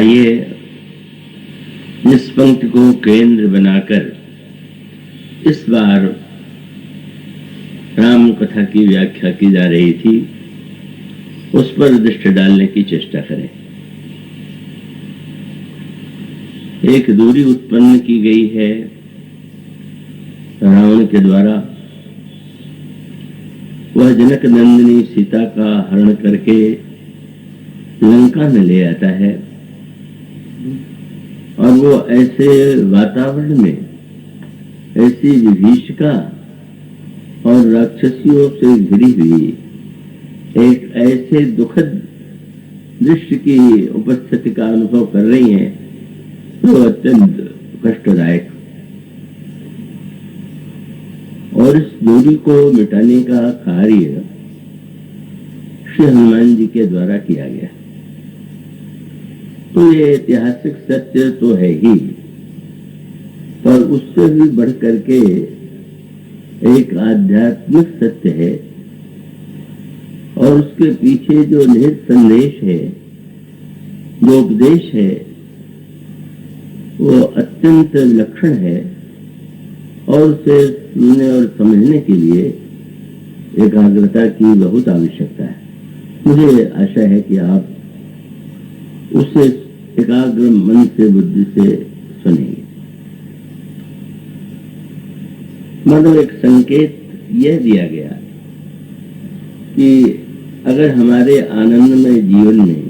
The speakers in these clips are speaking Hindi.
आइए इस पंक्ति को केंद्र बनाकर इस बार राम कथा की व्याख्या की जा रही थी, उस पर दृष्टि डालने की चेष्टा करें। एक दूरी उत्पन्न की गई है रावण के द्वारा। वह जनक नंदिनी सीता का हरण करके लंका में ले आता है और वो ऐसे वातावरण में, ऐसी विभीषिका और राक्षसियों से घिरी हुई एक ऐसे दुखद दृश्य की उपस्थिति का अनुभव कर रही हैं तो अत्यंत कष्टदायक। और इस दूरी को मिटाने का कार्य श्री हनुमान जी के द्वारा किया गया। तो ये ऐतिहासिक सत्य तो है ही, पर उससे भी बढ़ करके एक आध्यात्मिक सत्य है और उसके पीछे जो निहित संदेश है, जो उपदेश है, वो अत्यंत विलक्षण है और उसे सुनने और समझने के लिए एकाग्रता की बहुत आवश्यकता है। मुझे आशा है कि आप उसे एकाग्र मन से, बुद्धि से सुनेंगे। मानो एक संकेत यह दिया गया कि अगर हमारे आनंदमय जीवन में,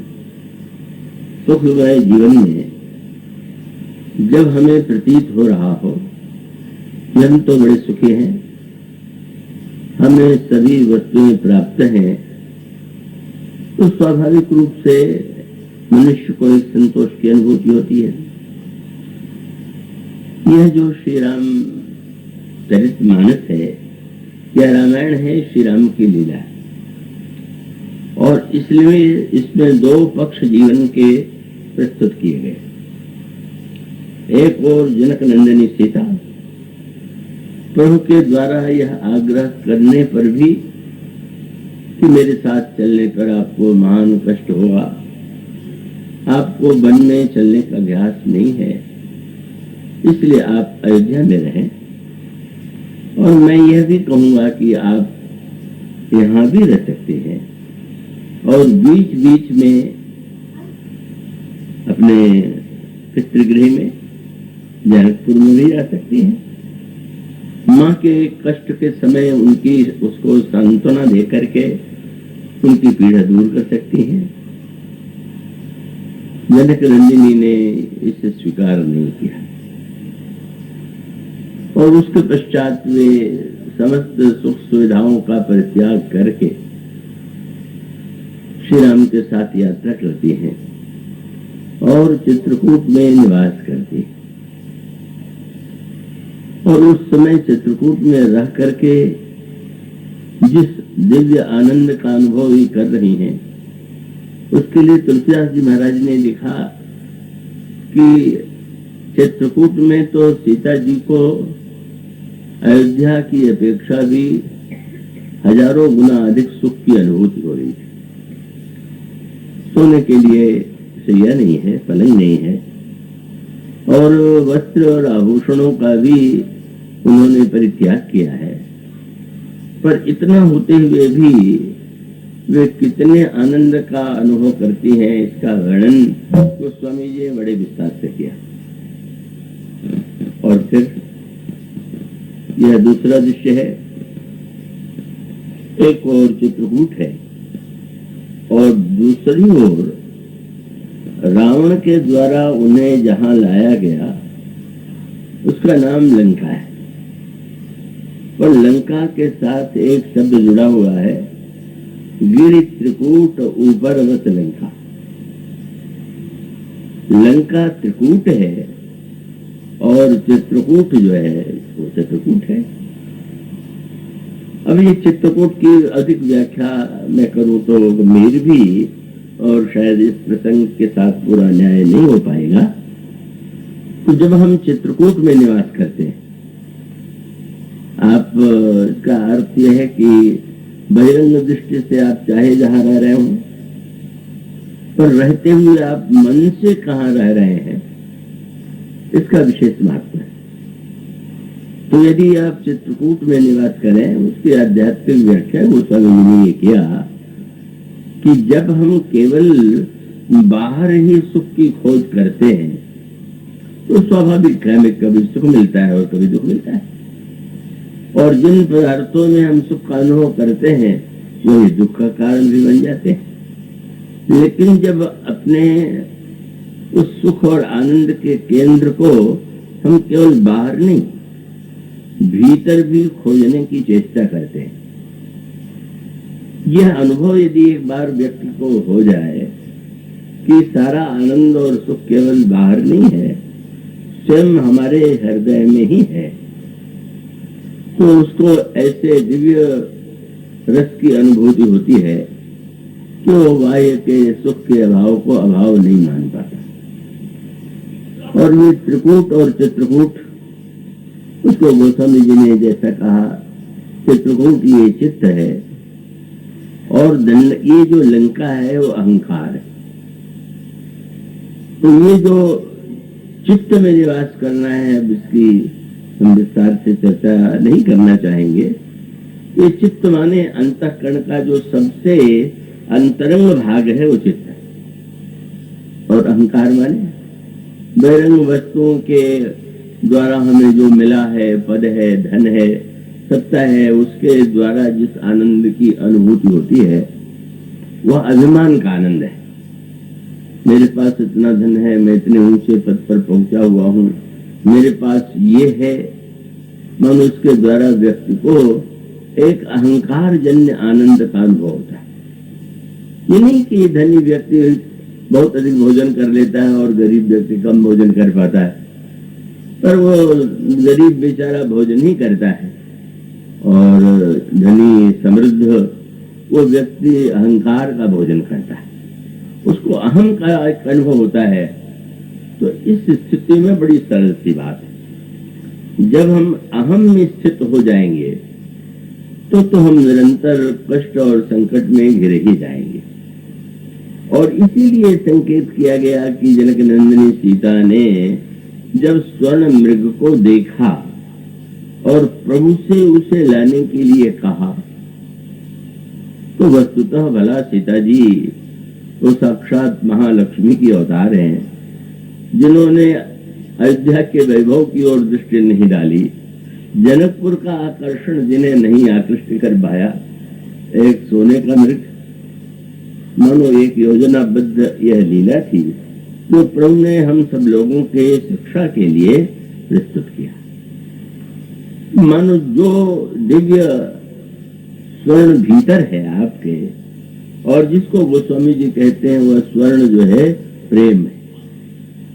सुखमय जीवन में जब हमें प्रतीत हो रहा हो कि हम तो बड़े सुखी हैं, हमें सभी वस्तुएं प्राप्त हैं, तो स्वाभाविक रूप से मनुष्य को एक संतोष की अनुभूति होती है। यह जो श्री राम चरितमानस है, यह रामायण है, श्री राम की लीला है। और इसलिए इसमें दो पक्ष जीवन के प्रस्तुत किए गए। एक और जनक नंदिनी सीता, प्रभु के द्वारा यह आग्रह करने पर भी कि मेरे साथ चलने पर आपको महान कष्ट होगा, आपको वन में चलने का अभ्यास नहीं है, इसलिए आप अयोध्या में रहें। और मैं यह भी कहूंगा कि आप यहाँ भी रह सकते हैं और बीच बीच में अपने पितृगृह में, जनकपुर में भी रह सकती हैं। माँ के कष्ट के समय उनकी उसको सांत्वना दे करके उनकी पीड़ा दूर कर सकती हैं। जनक नंदिनी ने इसे स्वीकार नहीं किया और उसके पश्चात वे समस्त सुख सुविधाओं का परित्याग करके श्री राम के साथ यात्रा करती हैं और चित्रकूट में निवास करती हैं। और उस समय चित्रकूट में रह करके जिस दिव्य आनंद का अनुभव ये कर रही हैं, उसके लिए तुलसीदास जी महाराज ने लिखा कि चित्रकूट में तो सीता जी को अयोध्या की अपेक्षा भी हजारों गुना अधिक सुख की अनुभूति हो रही थी। सोने के लिए शैया नहीं है, पलंग नहीं है और वस्त्र और आभूषणों का भी उन्होंने परित्याग किया है, पर इतना होते हुए भी वे कितने आनंद का अनुभव करती हैं, इसका वर्णन गोस्वामी जी ने बड़े विस्तार से किया। और फिर यह दूसरा दृश्य है, एक और चित्रकूट है और दूसरी ओर रावण के द्वारा उन्हें जहां लाया गया उसका नाम लंका है। और लंका के साथ एक शब्द जुड़ा हुआ है, गिरि त्रिकूट ऊपरवत लंका। लंका त्रिकूट है और चित्रकूट जो है वो चित्रकूट है। अब ये चित्रकूट की अधिक व्याख्या मैं करूं तो गंभीर भी और शायद इस प्रसंग के साथ पूरा न्याय नहीं हो पाएगा। तो जब हम चित्रकूट में निवास करते हैं, आप इसका अर्थ यह है कि बहिरंग दृष्टि से आप चाहे जहां रह रहे हो, पर रहते हुए आप मन से कहाँ रह रहे हैं, इसका विशेष महत्व है। तो यदि आप चित्रकूट में निवास करें, उसकी आध्यात्मिक व्याख्या गोस्वामी जी ने ये किया कि जब हम केवल बाहर ही सुख की खोज करते हैं तो स्वाभाविक है, हमें कभी सुख मिलता है और कभी दुख मिलता है, और जिन पदार्थों में हम सुख का अनुभव करते हैं वही दुख का कारण भी बन जाते हैं। लेकिन जब अपने उस सुख और आनंद के केंद्र को हम केवल बाहर नहीं, भीतर भी खोजने की चेष्टा करते हैं, यह अनुभव यदि एक बार व्यक्ति को हो जाए कि सारा आनंद और सुख केवल बाहर नहीं है, स्वयं हमारे हृदय में ही है, तो उसको ऐसे दिव्य रस की अनुभूति होती है कि वो बाह्य के सुख के अभाव को अभाव नहीं मान पाता। और ये त्रिकूट और चित्रकूट, उसको गोस्वामी जी ने जैसा कहा, चित्रकूट ये चित्त है और ये जो लंका है वो अहंकार है। तो ये जो चित्त में निवास करना है, अब इसकी हम विस्तार से चर्चा नहीं करना चाहेंगे। ये चित्त माने अंतःकरण का जो सबसे अंतरंग भाग है वो चित्त है, और अहंकार माने बहिरंग वस्तुओं के द्वारा हमें जो मिला है, पद है, धन है, सत्ता है, उसके द्वारा जिस आनंद की अनुभूति होती है वह अभिमान का आनंद है। मेरे पास इतना धन है, मैं इतने ऊंचे पद पर पहुंचा हुआ हूँ, मेरे पास ये है, मानो उसके द्वारा व्यक्ति को एक अहंकार जन्य आनंद का अनुभव होता है। ये नहीं कि धनी व्यक्ति बहुत अधिक भोजन कर लेता है और गरीब व्यक्ति कम भोजन कर पाता है, पर वो गरीब बेचारा भोजन ही करता है और धनी समृद्ध वो व्यक्ति अहंकार का भोजन करता है, उसको अहम का एक अनुभव होता है। तो इस स्थिति में बड़ी सरल सी बात है, जब हम अहम में स्थित हो जाएंगे तो हम निरंतर कष्ट और संकट में घिरे ही जाएंगे। और इसीलिए संकेत किया गया कि जनक नंदिनी सीता ने जब स्वर्ण मृग को देखा और प्रभु से उसे लाने के लिए कहा, तो वस्तुतः भला सीता जी तो साक्षात महालक्ष्मी की अवतार हैं, जिन्होंने अयोध्या के वैभव की ओर दृष्टि नहीं डाली, जनकपुर का आकर्षण जिन्हें नहीं आकृष्ट कर पाया। एक सोने का मृग, मानो एक योजनाबद्ध यह लीला थी जो प्रभु ने हम सब लोगों के शिक्षा के लिए प्रस्तुत किया। मानो जो दिव्य स्वर्ण भीतर है आपके, और जिसको गोस्वामी जी कहते हैं वह स्वर्ण जो है प्रेम है।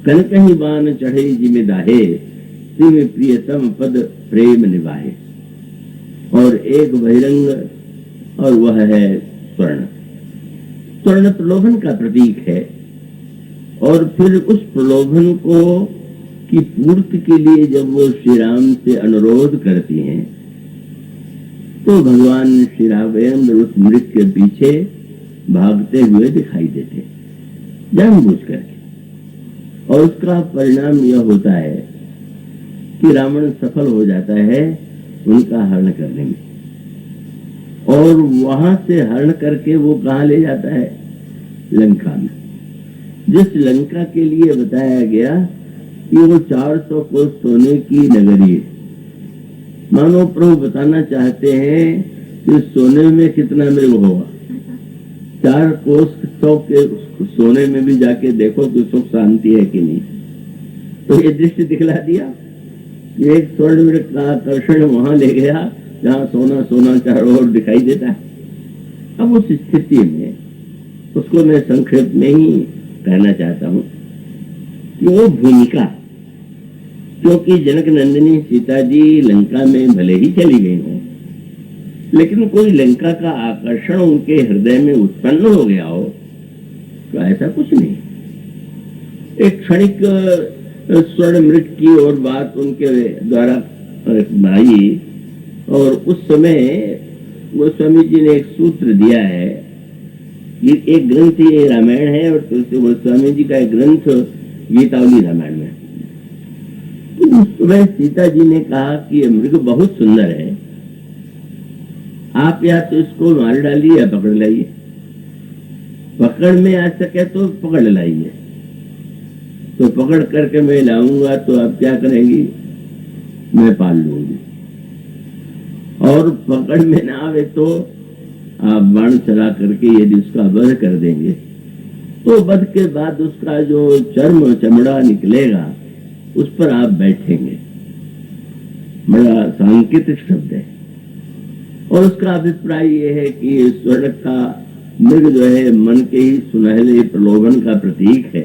कनक ही बान चढ़े जिमे दाहे, तिम प्रियतम पद प्रेम निभाए। और एक बहिरंग और वह है स्वर्ण। स्वर्ण प्रलोभन का प्रतीक है, और फिर उस प्रलोभन को की पूर्ति के लिए जब वो श्री राम से अनुरोध करती हैं, तो भगवान श्री राघवेंद्र उस मृग के पीछे भागते हुए दिखाई देते जानबूझ करके। और उसका परिणाम यह होता है कि रावण सफल हो जाता है उनका हरण करने में, और वहां से हरण करके वो कहाँ ले जाता है, लंका में। जिस लंका के लिए बताया गया कि वो 400 कोस सोने की नगरी है। मानो प्रभु बताना चाहते हैं कि सोने में कितना मृग होगा, 4 कोस 100 के सोने में भी जाके देखो तो सुख शांति है कि नहीं। तो ये दृश्य दिखला दिया, एक स्वर्ण मृग का आकर्षण वहां ले गया जहाँ सोना सोना चारों ओर दिखाई देता है। अब उस स्थिति में उसको मैं संक्षेप में ही कहना चाहता हूँ कि वो भूमिका, क्योंकि जनक नंदिनी सीता जी लंका में भले ही चली गई हो, लेकिन कोई लंका का आकर्षण उनके हृदय में उत्पन्न हो गया हो, तो ऐसा कुछ नहीं। एक क्षणिक स्वर्ण मृग की और बात उनके द्वारा आई, और उस समय गोस्वामी जी ने एक सूत्र दिया है ये एक ग्रंथ ये रामायण है और तुलसी गोस्वामी जी का एक ग्रंथ गीतावली रामायण में। तो उस समय सीता जी ने कहा कि ये मृग बहुत सुंदर है, आप या तो इसको मार डालिए या पकड़ लाइए, पकड़ में आ सके तो पकड़ लाइए, तो पकड़ करके मैं लाऊंगा तो आप क्या करेंगी, मैं पाल लूंगी, और पकड़ में ना आवे तो आप बाण चला करके यदि उसका वध कर देंगे तो वध के बाद उसका जो चर्म चमड़ा निकलेगा उस पर आप बैठेंगे। बड़ा सांकेतिक शब्द है। और उसका अभिप्राय यह है कि स्वर्ण का मृग जो है मन के ही सुनहले प्रलोभन का प्रतीक है,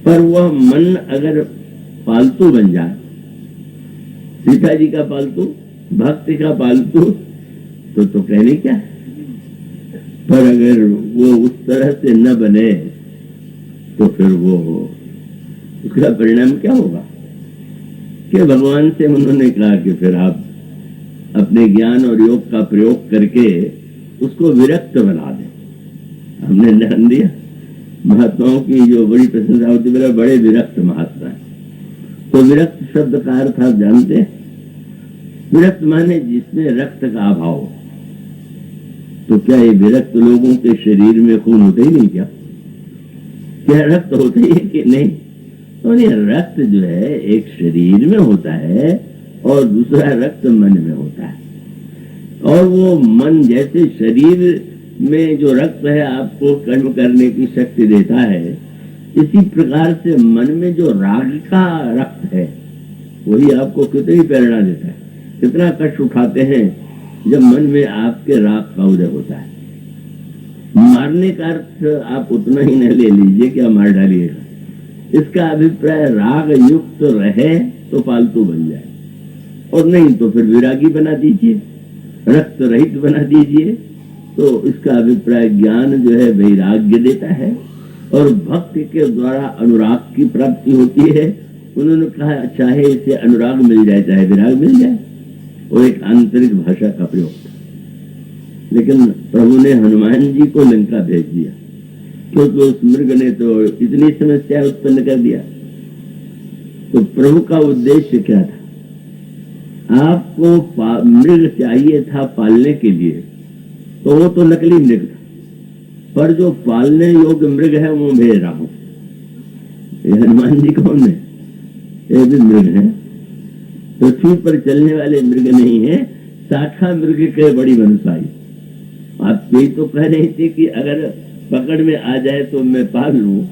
पर वह मन अगर पालतू बन जाए, सीता जी का पालतू, भक्ति का पालतू, तो कहने क्या, पर अगर वो उस तरह से न बने तो फिर वो उसका परिणाम क्या होगा कि भगवान से उन्होंने कहा कि फिर आप अपने ज्ञान और योग का प्रयोग करके उसको विरक्त बना दें। हमने ध्यान दिया महात्माओं की जो बड़ी प्रशंसा होती है, बड़े विरक्त महात्मा है। तो विरक्त शब्द का अर्थ आप जानते हैं, विरक्त माने जिसमें रक्त का अभाव। तो क्या ये विरक्त लोगों के शरीर में खून होता ही नहीं क्या रक्त होता ही है कि नहीं? तो ये रक्त जो है एक शरीर में होता है और दूसरा रक्त मन में होता है। और वो मन जैसे शरीर में जो रक्त है आपको कर्म करने की शक्ति देता है, इसी प्रकार से मन में जो राग का रक्त है वही आपको कितनी प्रेरणा देता है। कितना कष्ट उठाते हैं जब मन में आपके राग का उदय होता है। मारने का अर्थ आप उतना ही न ले लीजिए कि आप मार डालिएगा। इसका अभिप्राय राग युक्त रहे तो पालतू बन जाए, और नहीं तो फिर विरागी बना दीजिए, रक्त रहित बना दीजिए। तो इसका अभिप्राय ज्ञान जो है वैराग्य देता है और भक्ति के द्वारा अनुराग की प्राप्ति होती है। उन्होंने कहा चाहे इसे अनुराग मिल जाए चाहे विराग मिल जाए, वो एक आंतरिक भाषा का प्रयोग था। लेकिन प्रभु ने हनुमान जी को लंका भेज दिया क्योंकि उस मृग ने तो इतनी समस्या उत्पन्न कर दिया। तो प्रभु का उद्देश्य क्या था? आपको मृग चाहिए था पालने के लिए, तो वो तो नकली मृग था, पर जो पालने योग्य मृग है वो भेज रहा हूं। हनुमान जी कौन है? ये भी मृग है, पृथ्वी पर चलने वाले मृग नहीं है, शाखा मृग के बड़ी मनसाई। आप यही तो कह रहे थे कि अगर पकड़ में आ जाए तो मैं पाल लूं,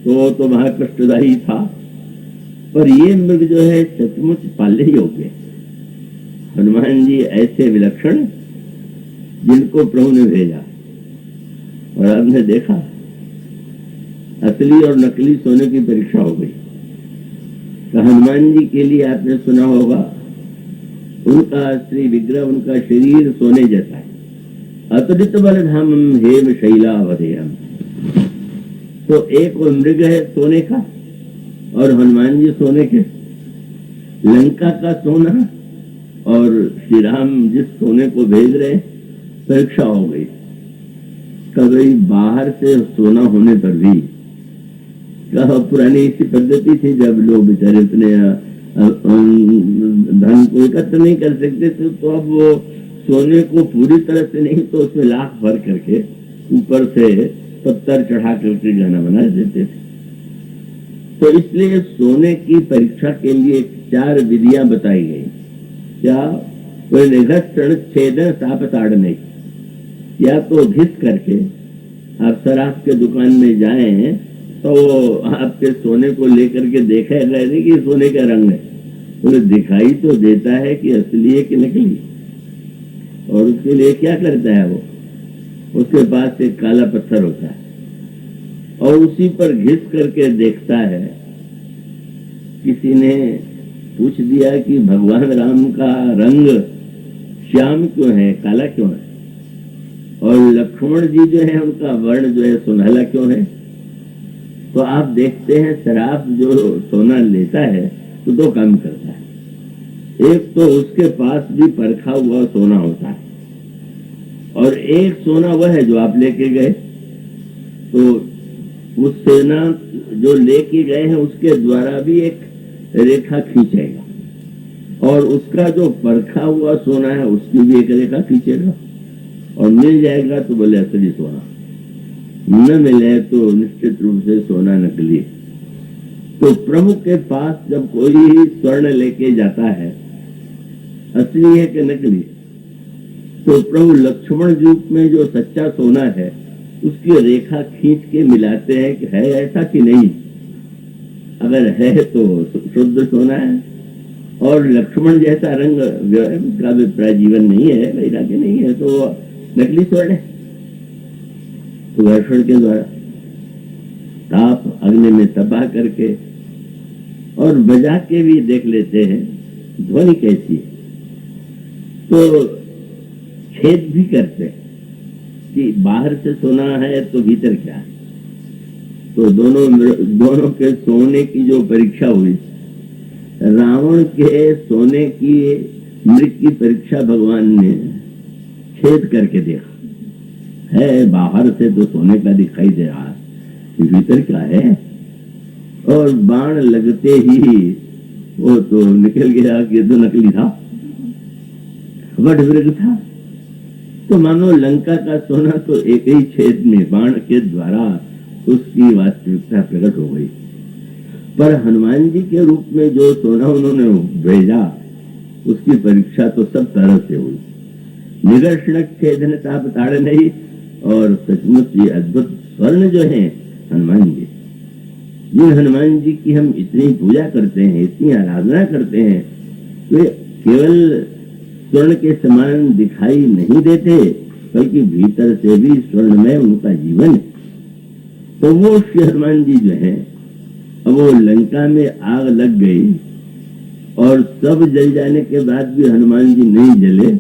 तो वहां कष्टदायी था, पर ये मृग जो है सचमुच पालने योग्य। हनुमान जी ऐसे विलक्षण जिनको प्रभु ने भेजा, और आपने देखा असली और नकली सोने की परीक्षा हो गई। तो हनुमान जी के लिए आपने सुना होगा उनका श्री विग्रह, उनका शरीर सोने जैसा है। अतुलित बलधाम हेम शैलावधेयम। तो एक वो मृग है सोने का और हनुमान जी सोने के, लंका का सोना और श्री राम जिस सोने को भेज रहे, परीक्षा हो गई। कभी बाहर से सोना होने पर भी पुरानी ऐसी पद्धति थी जब लोग बेचारे इतने धन को एकत्र नहीं कर सकते थे, तो अब वो सोने को पूरी तरह से नहीं तो उसमें लाख भर करके ऊपर से पत्थर चढ़ा करके गहना बना देते थे। तो इसलिए सोने की परीक्षा के लिए 4 विधियां बताई गई। क्या? कोई निघक्षण छेदन साप ताड़ने, या तो घिस करके आप शराब के दुकान में जाएं तो आपके सोने को लेकर के देखा है कि सोने का रंग है, उन्हें दिखाई तो देता है कि असली है कि नकली। और उसके लिए क्या करता है वो? उसके पास एक काला पत्थर होता है और उसी पर घिस करके देखता है। किसी ने पूछ दिया कि भगवान राम का रंग श्याम क्यों है, काला क्यों है, और लक्ष्मण जी जो है उनका वर्ण जो है सुनहला क्यों है? तो आप देखते हैं शराब जो सोना लेता है तो 2 काम करता है। एक तो उसके पास भी परखा हुआ सोना होता है, और एक सोना वह है जो आप लेके गए, तो उस सोना जो लेके गए हैं उसके द्वारा भी एक रेखा खींचेगा, और उसका जो परखा हुआ सोना है उसकी भी एक रेखा खींचेगा, और मिल जाएगा तो बोले असली सोना, न मिले तो निश्चित रूप से सोना नकली। तो प्रभु के पास जब कोई स्वर्ण लेके जाता है, असली है कि नकली, तो प्रभु लक्ष्मण रूप में जो सच्चा सोना है उसकी रेखा खींच के मिलाते हैं कि है ऐसा कि नहीं। अगर है तो शुद्ध सोना है, और लक्ष्मण जैसा रंग का अभिप्राय जीवन नहीं है, वैराग्य नहीं है, तो नकली स्वर्ण है। तो घर्षण के द्वारा ताप अग्नि में तबाह करके और बजा के भी देख लेते हैं ध्वनि कैसी है, तो छेद भी करते हैं कि बाहर से सोना है तो भीतर क्या है। तो दोनों के सोने की जो परीक्षा हुई, रावण के सोने की मृग की परीक्षा भगवान ने छेद करके देखा, है बाहर से तो सोने का दिखाई दे रहा है, भीतर क्या है, और बाण लगते ही वो तो निकल गया कि तो नकली था, वट मृग था। तो मानो लंका का सोना तो एक ही छेद में बाण के द्वारा उसकी वास्तविकता प्रकट हो गई। पर हनुमान जी के रूप में जो सोना उन्होंने भेजा उसकी परीक्षा तो सब तरह से हुई, निदर्शनक छेदन ताप ताड़ नहीं। और सचमुच ये अद्भुत स्वर्ण जो है हनुमान जी, जिन हनुमान जी की हम इतनी पूजा करते हैं, इतनी आराधना करते हैं, वे केवल स्वर्ण के समान दिखाई नहीं देते, बल्कि भीतर से भी स्वर्ण में उनका जीवन है। तो वो श्री हनुमान जी जो है, अब वो लंका में आग लग गई और सब जल जाने के बाद भी हनुमान जी नहीं जले,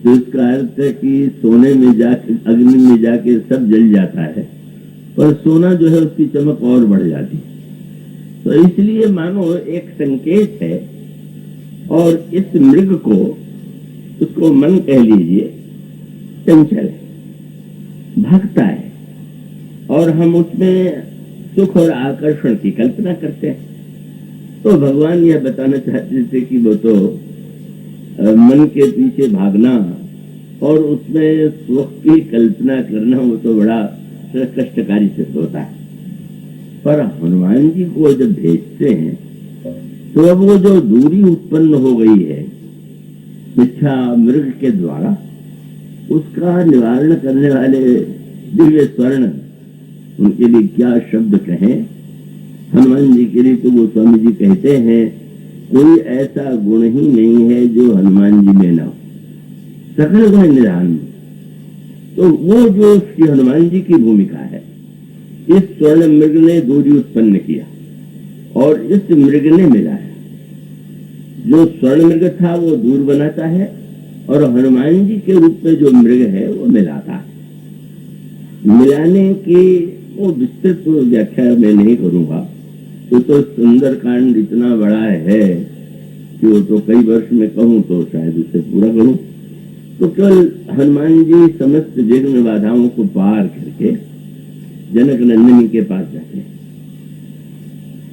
तो इसका अर्थ है कि सोने में जाके अग्नि में जाके सब जल जाता है, पर सोना जो है उसकी चमक और बढ़ जाती है। तो इसलिए मानो एक संकेत है, और इस मृग को, उसको मन कह लीजिए, चंचल है, भागता है, और हम उसमें सुख और आकर्षण की कल्पना करते हैं। तो भगवान यह बताना चाहते थे कि वो तो मन के पीछे भागना और उसमें सुख की कल्पना करना, वो तो बड़ा कष्टकारी सिद्ध होता है। पर हनुमान जी को जब भेजते हैं तो अब वो जो दूरी उत्पन्न हो गई है मिथ्या मृग के द्वारा, उसका निवारण करने वाले दिव्य स्वर्ण, उनके लिए क्या शब्द कहें। हनुमान जी के लिए तो गोस्वामी जी कहते हैं, कोई ऐसा गुण ही नहीं है जो हनुमान जी में न हो, सकल गुण निधान। तो वो जो श्री हनुमान जी की भूमिका है, इस स्वर्ण मृग ने दूरी उत्पन्न किया और इस मृग ने मिलाया। जो स्वर्ण मृग था वो दूर बनाता है, और हनुमान जी के रूप में जो मृग है वो मिलाता है। मिलाने की वो विस्तृत व्याख्या मैं नहीं करूंगा, तो सुंदर कांड इतना बड़ा है कि वो तो कई वर्ष में कहूं तो शायद उसे पूरा करूं। तो केवल हनुमान जी समस्त विघ्न बाधाओं को पार करके जनक नंदिनी के पास जाते हैं,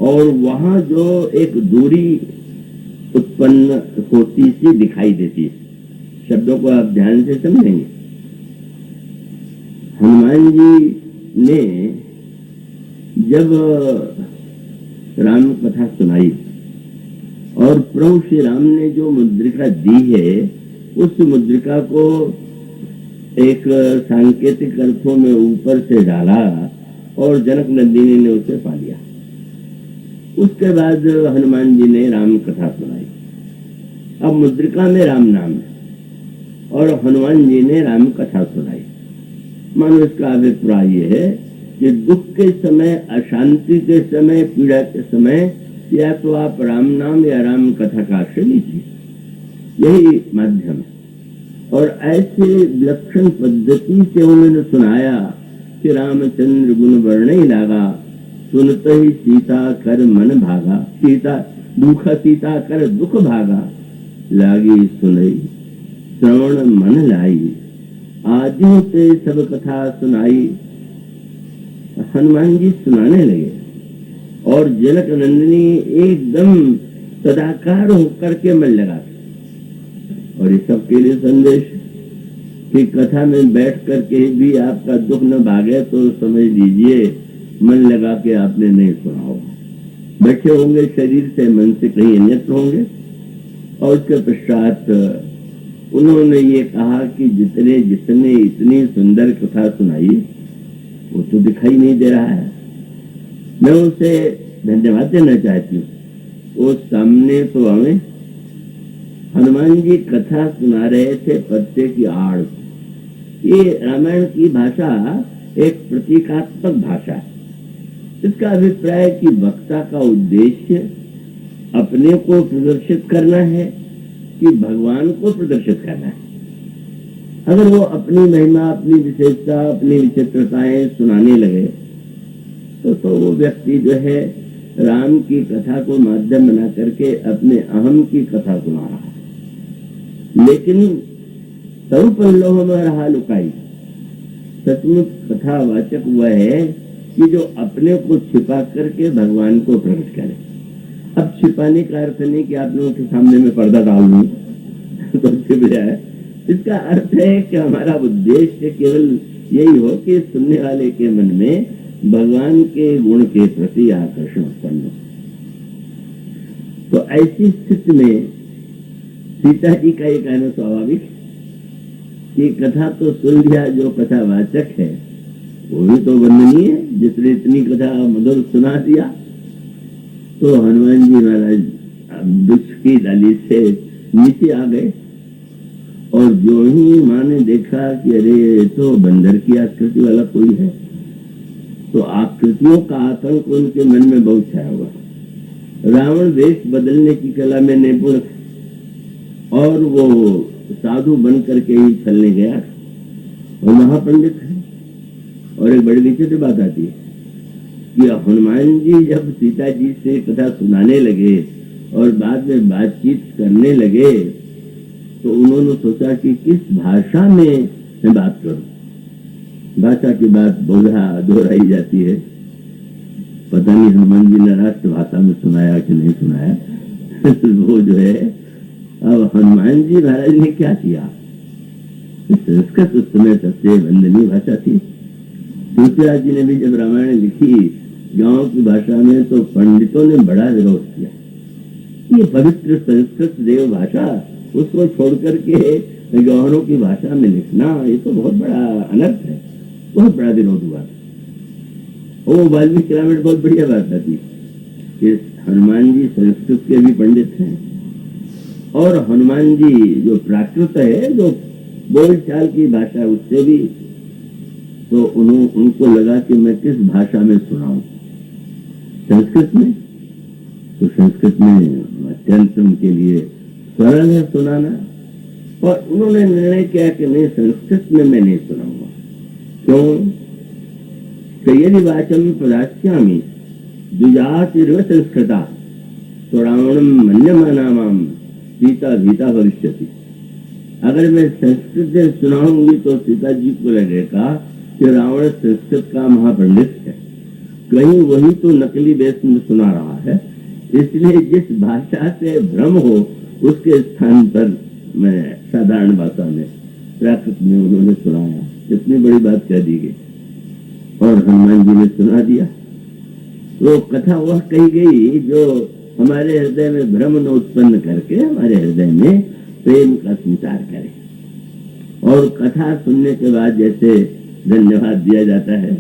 और वहां जो एक दूरी उत्पन्न होती सी दिखाई देती है। शब्दों को आप ध्यान से समझेंगे। हनुमान जी ने जब राम कथा सुनाई और प्रभु श्री राम ने जो मुद्रिका दी है, उस मुद्रिका को एक सांकेतिक अर्थों में ऊपर से डाला और जनक नंदिनी ने उसे पा लिया। उसके बाद हनुमान जी ने राम कथा सुनाई। अब मुद्रिका में राम नाम है और हनुमान जी ने राम कथा सुनाई। मानो इसका अभिप्राय यह है कि दुख के समय, अशांति के समय, पीड़ा के समय या तो आप राम नाम या राम कथा का आश्रय लीजिए, यही माध्यम है। और ऐसे विलक्षण पद्धति से उन्होंने सुनाया कि रामचंद्र गुण वर्णय लागा, सुनते ही सीता कर मन भागा, सीता दुख सीता कर दुख भागा, लागी सुनई श्रवण मन लाई, आदियों से सब कथा सुनाई। हनुमान जी सुनाने लगे और जनक नंदिनी एकदम सदाकार होकर के मन लगा। और इस सबके लिए संदेश कि कथा में बैठ करके भी आपका दुख न भागे तो समझ लीजिए मन लगा के आपने नहीं सुना होगा। बैठे होंगे शरीर से, मन से कहीं अन्यत्र होंगे। और उसके पश्चात उन्होंने ये कहा कि जितने जितने इतनी सुंदर कथा सुनाई वो तो दिखाई नहीं दे रहा है। मैं उसे धन्यवाद देना चाहती हूँ। वो सामने तो हमें हनुमान जी कथा सुना रहे थे पत्ते की आड़। ये रामायण की भाषा एक प्रतीकात्मक भाषा है। इसका अभिप्राय कि वक्ता का उद्देश्य अपने को प्रदर्शित करना है कि भगवान को प्रदर्शित करना है। अगर वो अपनी महिमा, अपनी विशेषता, अपनी विचित्रताएं सुनाने लगे तो वो व्यक्ति जो है राम की कथा को माध्यम बना करके अपने अहम की कथा सुना रहा है। लेकिन तब पल्लोह में रहा लुकाई। सचमुच कथावाचक वह है कि जो अपने को छिपा करके भगवान को प्रकट करे। अब छिपाने का अर्थ नहीं कि आप लोगों के सामने में पर्दा डाल दूं तो छिप जाए। इसका अर्थ है कि हमारा उद्देश्य केवल यही हो कि सुनने वाले के मन में भगवान के गुण के प्रति आकर्षण उत्पन्न हो। तो ऐसी स्थिति में सीता जी का ये कहना स्वाभाविक कि कथा तो सुन लिया, जो कथावाचक है वो भी तो वंदनीय है जिसने इतनी कथा मधुर सुना दिया। तो हनुमान जी महाराज वृक्ष की डाली से नीचे आ गए और जो ही माँ ने देखा कि अरे तो बंदर की आकृति वाला कोई है, तो आकृतियों का आतंक उनके मन में बहुत छाया हुआ। रावण वेश बदलने की कला में निपुण और वो साधु बन करके ही चलने गया और महापंडित है। और एक बड़ी विचित्र बात आती है कि हनुमान जी जब सीता जी से कथा सुनाने लगे और बाद में बातचीत करने लगे तो उन्होंने सोचा कि किस भाषा में मैं बात करूं। भाषा की बात दोहराई जाती है। पता नहीं हनुमान जी ने राष्ट्र भाषा में सुनाया कि नहीं सुनाया वो जो है। अब हनुमान जी महाराज ने क्या किया, संस्कृत उस समय सबसे वंदनीय भाषा थी। तुलसीदास जी ने भी जब रामायण लिखी गांव की भाषा में तो पंडितों ने बड़ा विरोध किया। ये पवित्र संस्कृत देव भाषा उसको छोड़ करके गौरों की भाषा में लिखना ये तो बहुत बड़ा अनर्थ है। बहुत बड़ा विरोध हुआ। वो वाल्मीकि रामायण बहुत बढ़िया बात थी कि हनुमान जी संस्कृत के भी पंडित हैं और हनुमान जी जो प्राकृत है, जो बोलचाल की भाषा उससे भी, तो उनको लगा कि मैं किस भाषा में सुनाऊं। संस्कृत में, तो संस्कृत में अत्यंत उनके लिए सरल है सुनाना। और उन्होंने निर्णय किया कि नहीं, संस्कृत में मैं नहीं सुनाऊंगा। क्यों? यदि वाचम प्रदास्यामि द्विजातिर्व संस्कृता तो रावणम मन्यमानामाम सीता भीता भविष्यति। अगर मैं संस्कृत में सुनाऊंगी तो सीता जी को लगेगा कि रावण संस्कृत का महापंडित है, कहीं वही तो नकली वेश में सुना रहा है। इसलिए जिस भाषा से भ्रम हो उसके स्थान पर मैं साधारण भाषा में, प्राकृत में उन्होंने सुनाया। इतनी बड़ी बात कह दी गई और हनुमान जी ने सुना दिया। वो कथा वह कही गई जो हमारे हृदय में भ्रम न उत्पन्न करके हमारे हृदय में प्रेम का संचार करे। और कथा सुनने के बाद जैसे धन्यवाद दिया जाता है,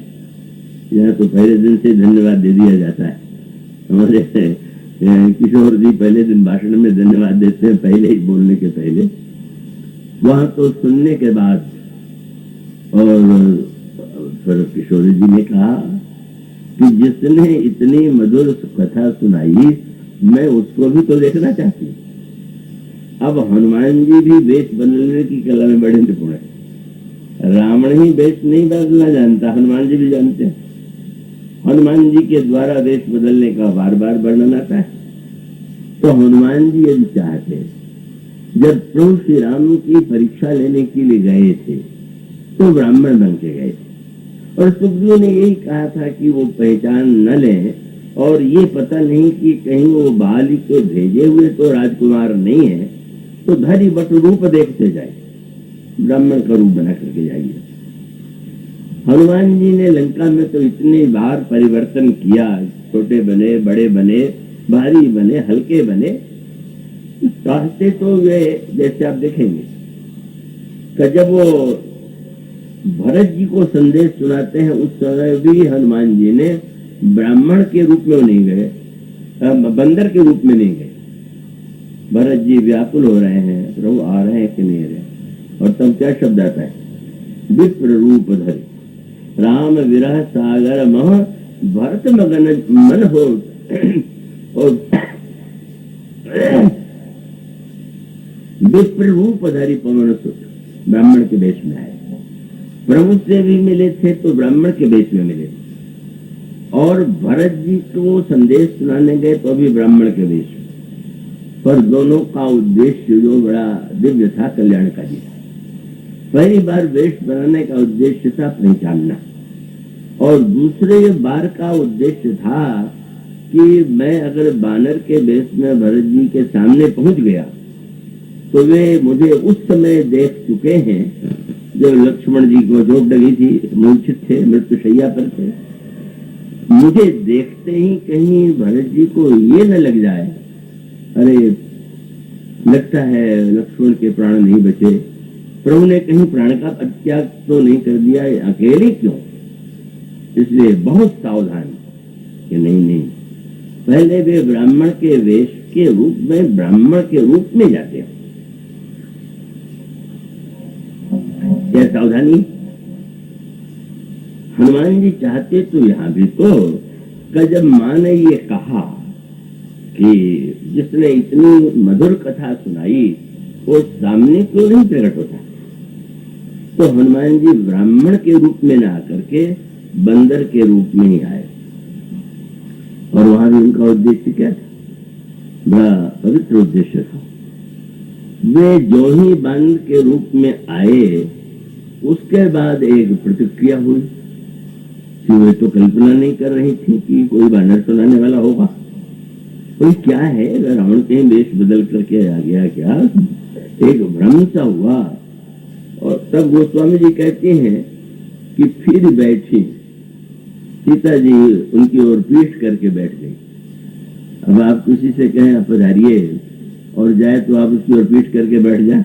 यहाँ तो पहले दिन से धन्यवाद दे दिया जाता है। हमारे किशोर जी पहले दिन भाषण में धन्यवाद देते हैं, पहले ही बोलने के पहले। वहां तो सुनने के बाद और फिर किशोर जी ने कहा कि जिसने इतनी मधुर कथा सुनाई मैं उसको भी तो देखना चाहती हूँ। अब हनुमान जी भी वेश बदलने की कला में बड़े निपुण है। रावण ही वेश नहीं बदलना जानता, हनुमान जी भी जानते हैं। हनुमान जी के द्वारा वेश बदलने का बार बार वर्णन आता है। तो हनुमान जी यदि चाहते, जब प्रभु श्री राम की परीक्षा लेने के लिए गए थे तो ब्राह्मण बन के गए थे। और सुखदेव ने यही कहा था कि वो पहचान न लें और ये पता नहीं कि कहीं वो बाली के भेजे हुए तो राजकुमार नहीं है, तो धरी बट रूप देखते जाए, ब्राह्मण का रूप बना करके जाइए। हनुमान जी ने लंका में तो इतनी बार परिवर्तन किया, छोटे बने, बड़े बने, भारी बने, हल्के बने, चाहते तो वे, जैसे आप देखेंगे कि जब वो भरत जी को संदेश सुनाते हैं उस समय भी हनुमान जी ने ब्राह्मण के रूप में नहीं गए, बंदर के रूप में नहीं गए। भरत जी व्याकुल हो रहे हैं, प्रभु आ रहे हैं कि नहीं रहे, और तब क्या शब्द आता है, विप्र रूप धरि राम विरह सागर मह भरत मगन मन हो। और विप्र रूप धरि पवन सुत, ब्राह्मण के वेश में आए। प्रभु से भी मिले थे तो ब्राह्मण के वेश में मिले, और भरत जी को संदेश सुनाने गए तो अभी ब्राह्मण के वेश में। पर दोनों का उद्देश्य जो बड़ा दिव्य था, कल्याणकारी था। पहली बार वेश बनाने का उद्देश्य था पहचानना, और दूसरे बार का उद्देश्य था कि मैं अगर बानर के वेश में भरत जी के सामने पहुंच गया तो वे मुझे उस समय देख चुके हैं जब लक्ष्मण जी को चोट लगी थी, मूर्छित थे, मृत्युशैया पर थे। मुझे देखते ही कहीं भरत जी को ये न लग जाए, अरे लगता है लक्ष्मण के प्राण नहीं बचे, प्रभु ने कहीं प्राण का त्याग तो नहीं कर दिया, अकेले क्यों। इसलिए बहुत सावधान कि नहीं, पहले वे ब्राह्मण के वेश के रूप में, ब्राह्मण के रूप में जाते हैं। क्या सावधानी। हनुमान जी चाहते तो यहां भी तो जब मां ने ये कहा कि जिसने इतनी मधुर कथा सुनाई वो सामने क्यों नहीं प्रकट होता, तो हनुमान जी ब्राह्मण के रूप में ना आकर के बंदर के रूप में ही आए। और वहां भी उनका उद्देश्य क्या था, बड़ा पवित्र उद्देश्य था। वे जो ही बानर के रूप में आए उसके बाद एक प्रतिक्रिया हुई कि वे तो कल्पना नहीं कर रही थी कि कोई बानर सुनाने वाला होगा, कोई क्या है, रावण कहीं वेश बदल करके आ गया क्या, एक भ्रम सा हुआ। और तब गोस्वामी जी कहते हैं कि फिर बैठी, सीता जी उनकी ओर पीठ करके बैठ गई। अब आप किसी से कहें आप पधारिए और जाए तो आप उसकी ओर पीठ करके बैठ जाए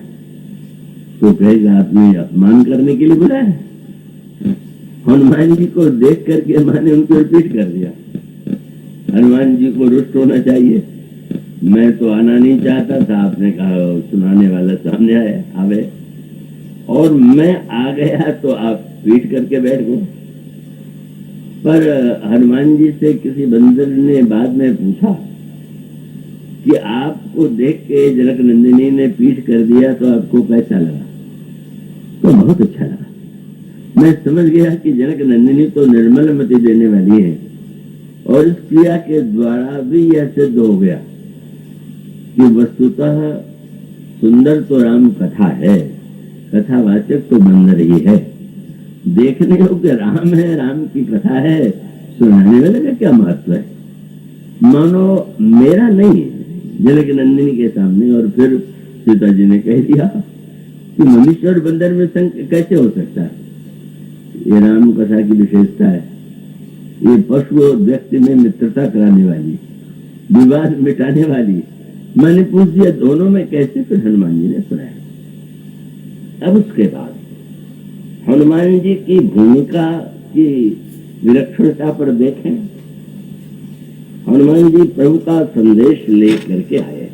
तो कहेगा आपने अपमान करने के लिए बुलाया। हनुमान जी को देख करके मां ने उनकी ओर पीठ कर दिया। हनुमान जी को रुष्ट होना चाहिए, मैं तो आना नहीं चाहता था, आपने कहा सुनाने वाला सामने आवे और मैं आ गया तो आप पीठ करके बैठ गए। पर हनुमान जी से किसी बंदर ने बाद में पूछा कि आपको देख के जनक नंदिनी ने पीठ कर दिया तो आपको कैसा लगा, तो बहुत अच्छा लगा। मैं समझ गया कि जनक नंदिनी तो निर्मल मति देने वाली है, और इस क्रिया के द्वारा भी यह सिद्ध हो गया कि वस्तुतः सुंदर तो राम कथा है, कथावाचक तो बंदर ही है। देखने योग्य राम है, राम की कथा है, सुनाने वाले का क्या महत्व है। मानो मेरा नहीं, जनक नंदिनी के सामने। और फिर सीता जी ने कह दिया कि मनुष्य और बंदर में संग कैसे हो सकता है, ये राम कथा की विशेषता है। ये पशु और व्यक्ति में मित्रता कराने वाली, विवाद मिटाने वाली। मैंने पूछ दिया दोनों में कैसे, फिर हनुमान जी ने सुनाया। अब उसके बाद हनुमान जी की भूमिका की विलक्षणता पर देखें। हनुमान जी प्रभु का संदेश लेकर के आए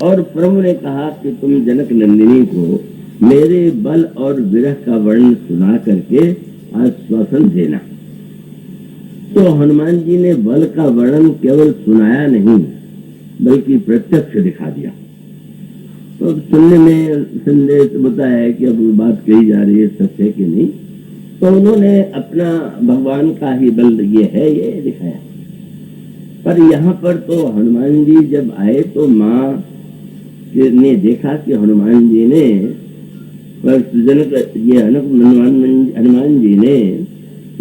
और प्रभु ने कहा कि तुम जनक नंदिनी को मेरे बल और विरह का वर्णन सुना करके आश्वासन देना। तो हनुमान जी ने बल का वर्णन केवल सुनाया नहीं बल्कि प्रत्यक्ष दिखा दिया। तो सुनने में संदेश बताया है कि अब बात कही जा रही है सच है कि नहीं, तो उन्होंने अपना भगवान का ही बल ये है ये दिखाया। पर यहाँ पर तो हनुमान जी जब आए तो माँ ने देखा कि हनुमान जी ने पर जनक ये हनुमान जी ने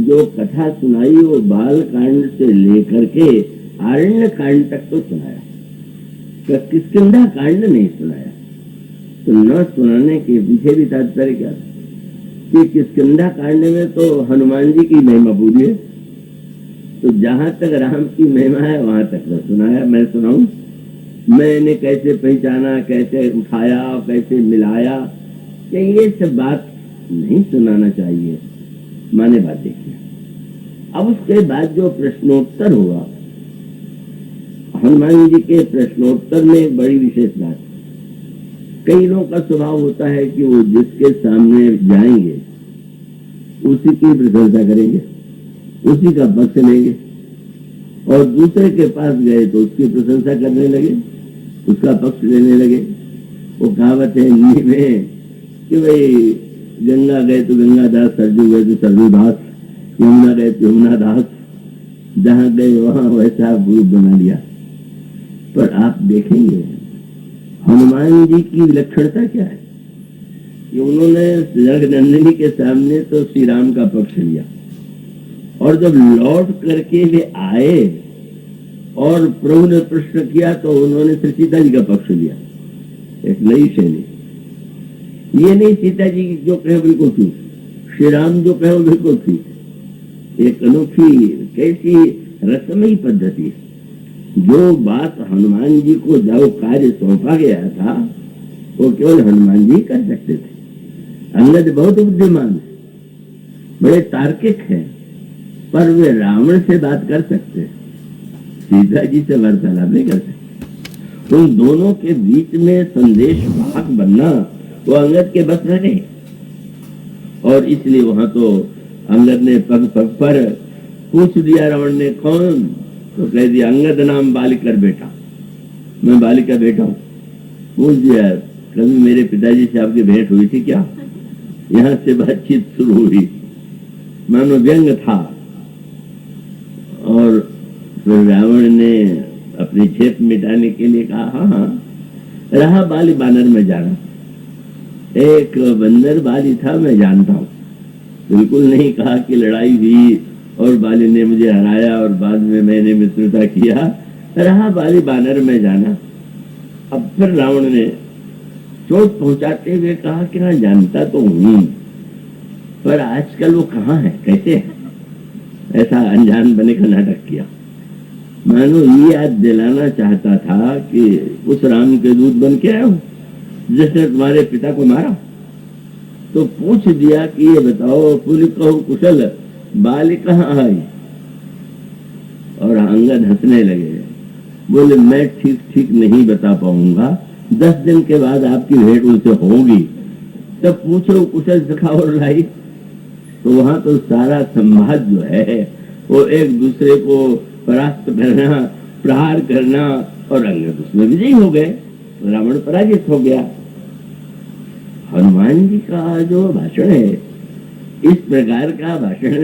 जो कथा सुनाई वो बाल कांड से लेकर के आरण्य कांड तक तो सुनाया, किष्किंधा कांड नहीं सुनाया। तो न सुनाने के पीछे भी तात्पर्य क्या था कि किष्किंधा कांड में तो हनुमान जी की महिमा पूरी है, तो जहां तक राम की महिमा है वहां तक तो सुनाया। मैं सुनाऊं मैंने कैसे पहचाना, कैसे उठाया, कैसे मिलाया, ये सब बात नहीं सुनाना चाहिए। माने बात देखिए। अब उसके बाद जो प्रश्नोत्तर हुआ, हनुमान जी के प्रश्नोत्तर में एक बड़ी विशेष बात, कई लोगों का स्वभाव होता है कि वो जिसके सामने जाएंगे उसी की प्रशंसा करेंगे, उसी का पक्ष लेंगे, और दूसरे के पास गए तो उसकी प्रशंसा करने लगे, उसका पक्ष लेने लगे। वो कहावत है हिंदी में कि भाई गंगा गए तो गंगा दास, सरजू गए तो सरजू दास, यमुना गए तो यमुना दास, जहां गए वहां वैसा ग्रुप बना लिया। पर आप देखेंगे हनुमान जी की विलक्षणता क्या है कि उन्होंने जगनंदिनी के सामने तो श्री राम का पक्ष लिया, और जब लौट करके वे आए और प्रभु ने प्रश्न किया तो उन्होंने श्री सीता जी का पक्ष लिया। एक नई शैली, ये नहीं सीता जी जो कहे बिल्कुल ठीक, श्री राम जो कहे बिल्कुल ठीक। एक अनोखी कैसी रसमयी पद्धति है। जो बात हनुमान जी को जो कार्य सौंपा गया था वो केवल हनुमान जी कर सकते थे। अंगद बहुत बुद्धिमान है, बड़े तार्किक है, पर वे रावण से बात कर सकते, सीता जी से वार्तालाप नहीं कर सकते। उन दोनों के बीच में संदेश वाहक बनना वो अंगद के बस में नहीं, और इसलिए वहां तो अंगद ने पग पग पर पूछ दिया रावण ने कौन, तो कह दिया अंगद नाम बालिकर बेटा, मैं बालिका बेटा हूं। पूछ दिया कभी मेरे पिताजी से आपकी भेंट हुई थी क्या? यहां से बातचीत शुरू हुई, मानो व्यंग था। और फिर रावण ने अपनी झेप मिटाने के लिए कहा हाँ हाँ, रहा बाली बानर में जाना, एक बंदर बाली था मैं जानता हूं। बिल्कुल नहीं कहा कि लड़ाई हुई और बाली ने मुझे हराया और बाद में मैंने मित्रता किया, रहा बाली बानर में जाना। अब फिर रावण ने चोट पहुंचाते हुए कहा कि हाँ जानता तो हूं, पर आजकल वो कहाँ है, कैसे है? ऐसा अनजान बने का नाटक किया, मानो ये याद दिलाना चाहता था कि उस राम के दूत बन के आया हूं जिसने तुम्हारे पिता को मारा। तो पूछ दिया कि ये बताओ पुलिस कहो कुशल, बाली कहाँ आई? और अंगद हंसने लगे, बोले मैं ठीक ठीक नहीं बता पाऊंगा, 10 दिन के बाद आपकी भेंट उनसे होगी, तब पूछो कुशल सखा और लाई। तो वहां तो सारा संवाद जो है वो एक दूसरे को परास्त करना, प्रहार करना, और अंगद उसमें विजयी हो गए, रावण पराजित हो गया। हनुमान जी का जो भाषण है, इस प्रकार का भाषण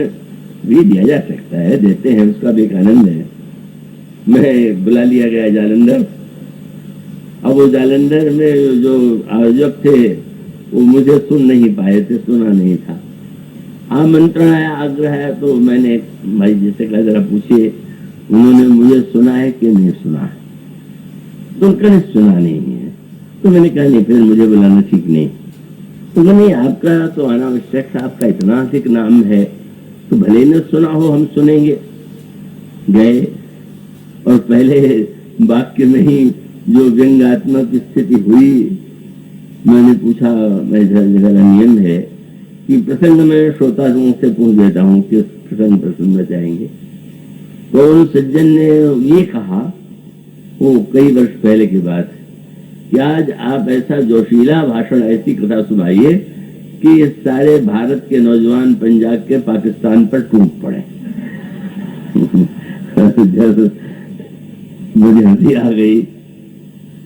भी दिया जा सकता है, देते हैं, उसका भी एक आनंद है। मैं बुला लिया गया जालंधर, अब वो जालंधर में जो आयोजक थे वो मुझे सुन नहीं पाए थे, सुना नहीं था। आमंत्रण आया, आग्रह है, तो मैंने भाई जैसे कहा जरा पूछिए, उन्होंने मुझे सुना है कि नहीं सुना है? तो कहीं सुना नहीं है। तो मैंने कहा नहीं, फिर मुझे बुलाना ठीक नहीं। तो नहीं, आपका तो अनावश्यक, आपका इतना अधिक नाम है, तो भले न सुना हो, हम सुनेंगे। गए और पहले वाक्य में ही जो व्यंग्यात्मक स्थिति हुई, मैंने पूछा, मेरा नियम है कि प्रसंग में श्रोताओं से पूछ देता हूँ कि प्रसंग पर सुनना चाहेंगे। तो उन सज्जन ने ये कहा, वो कई वर्ष पहले की बात है, कि आज आप ऐसा जोशीला भाषण, ऐसी कथा सुनाइए कि सारे भारत के नौजवान पंजाब के पाकिस्तान पर टूट पड़े। जब मुझे हंसी आ गई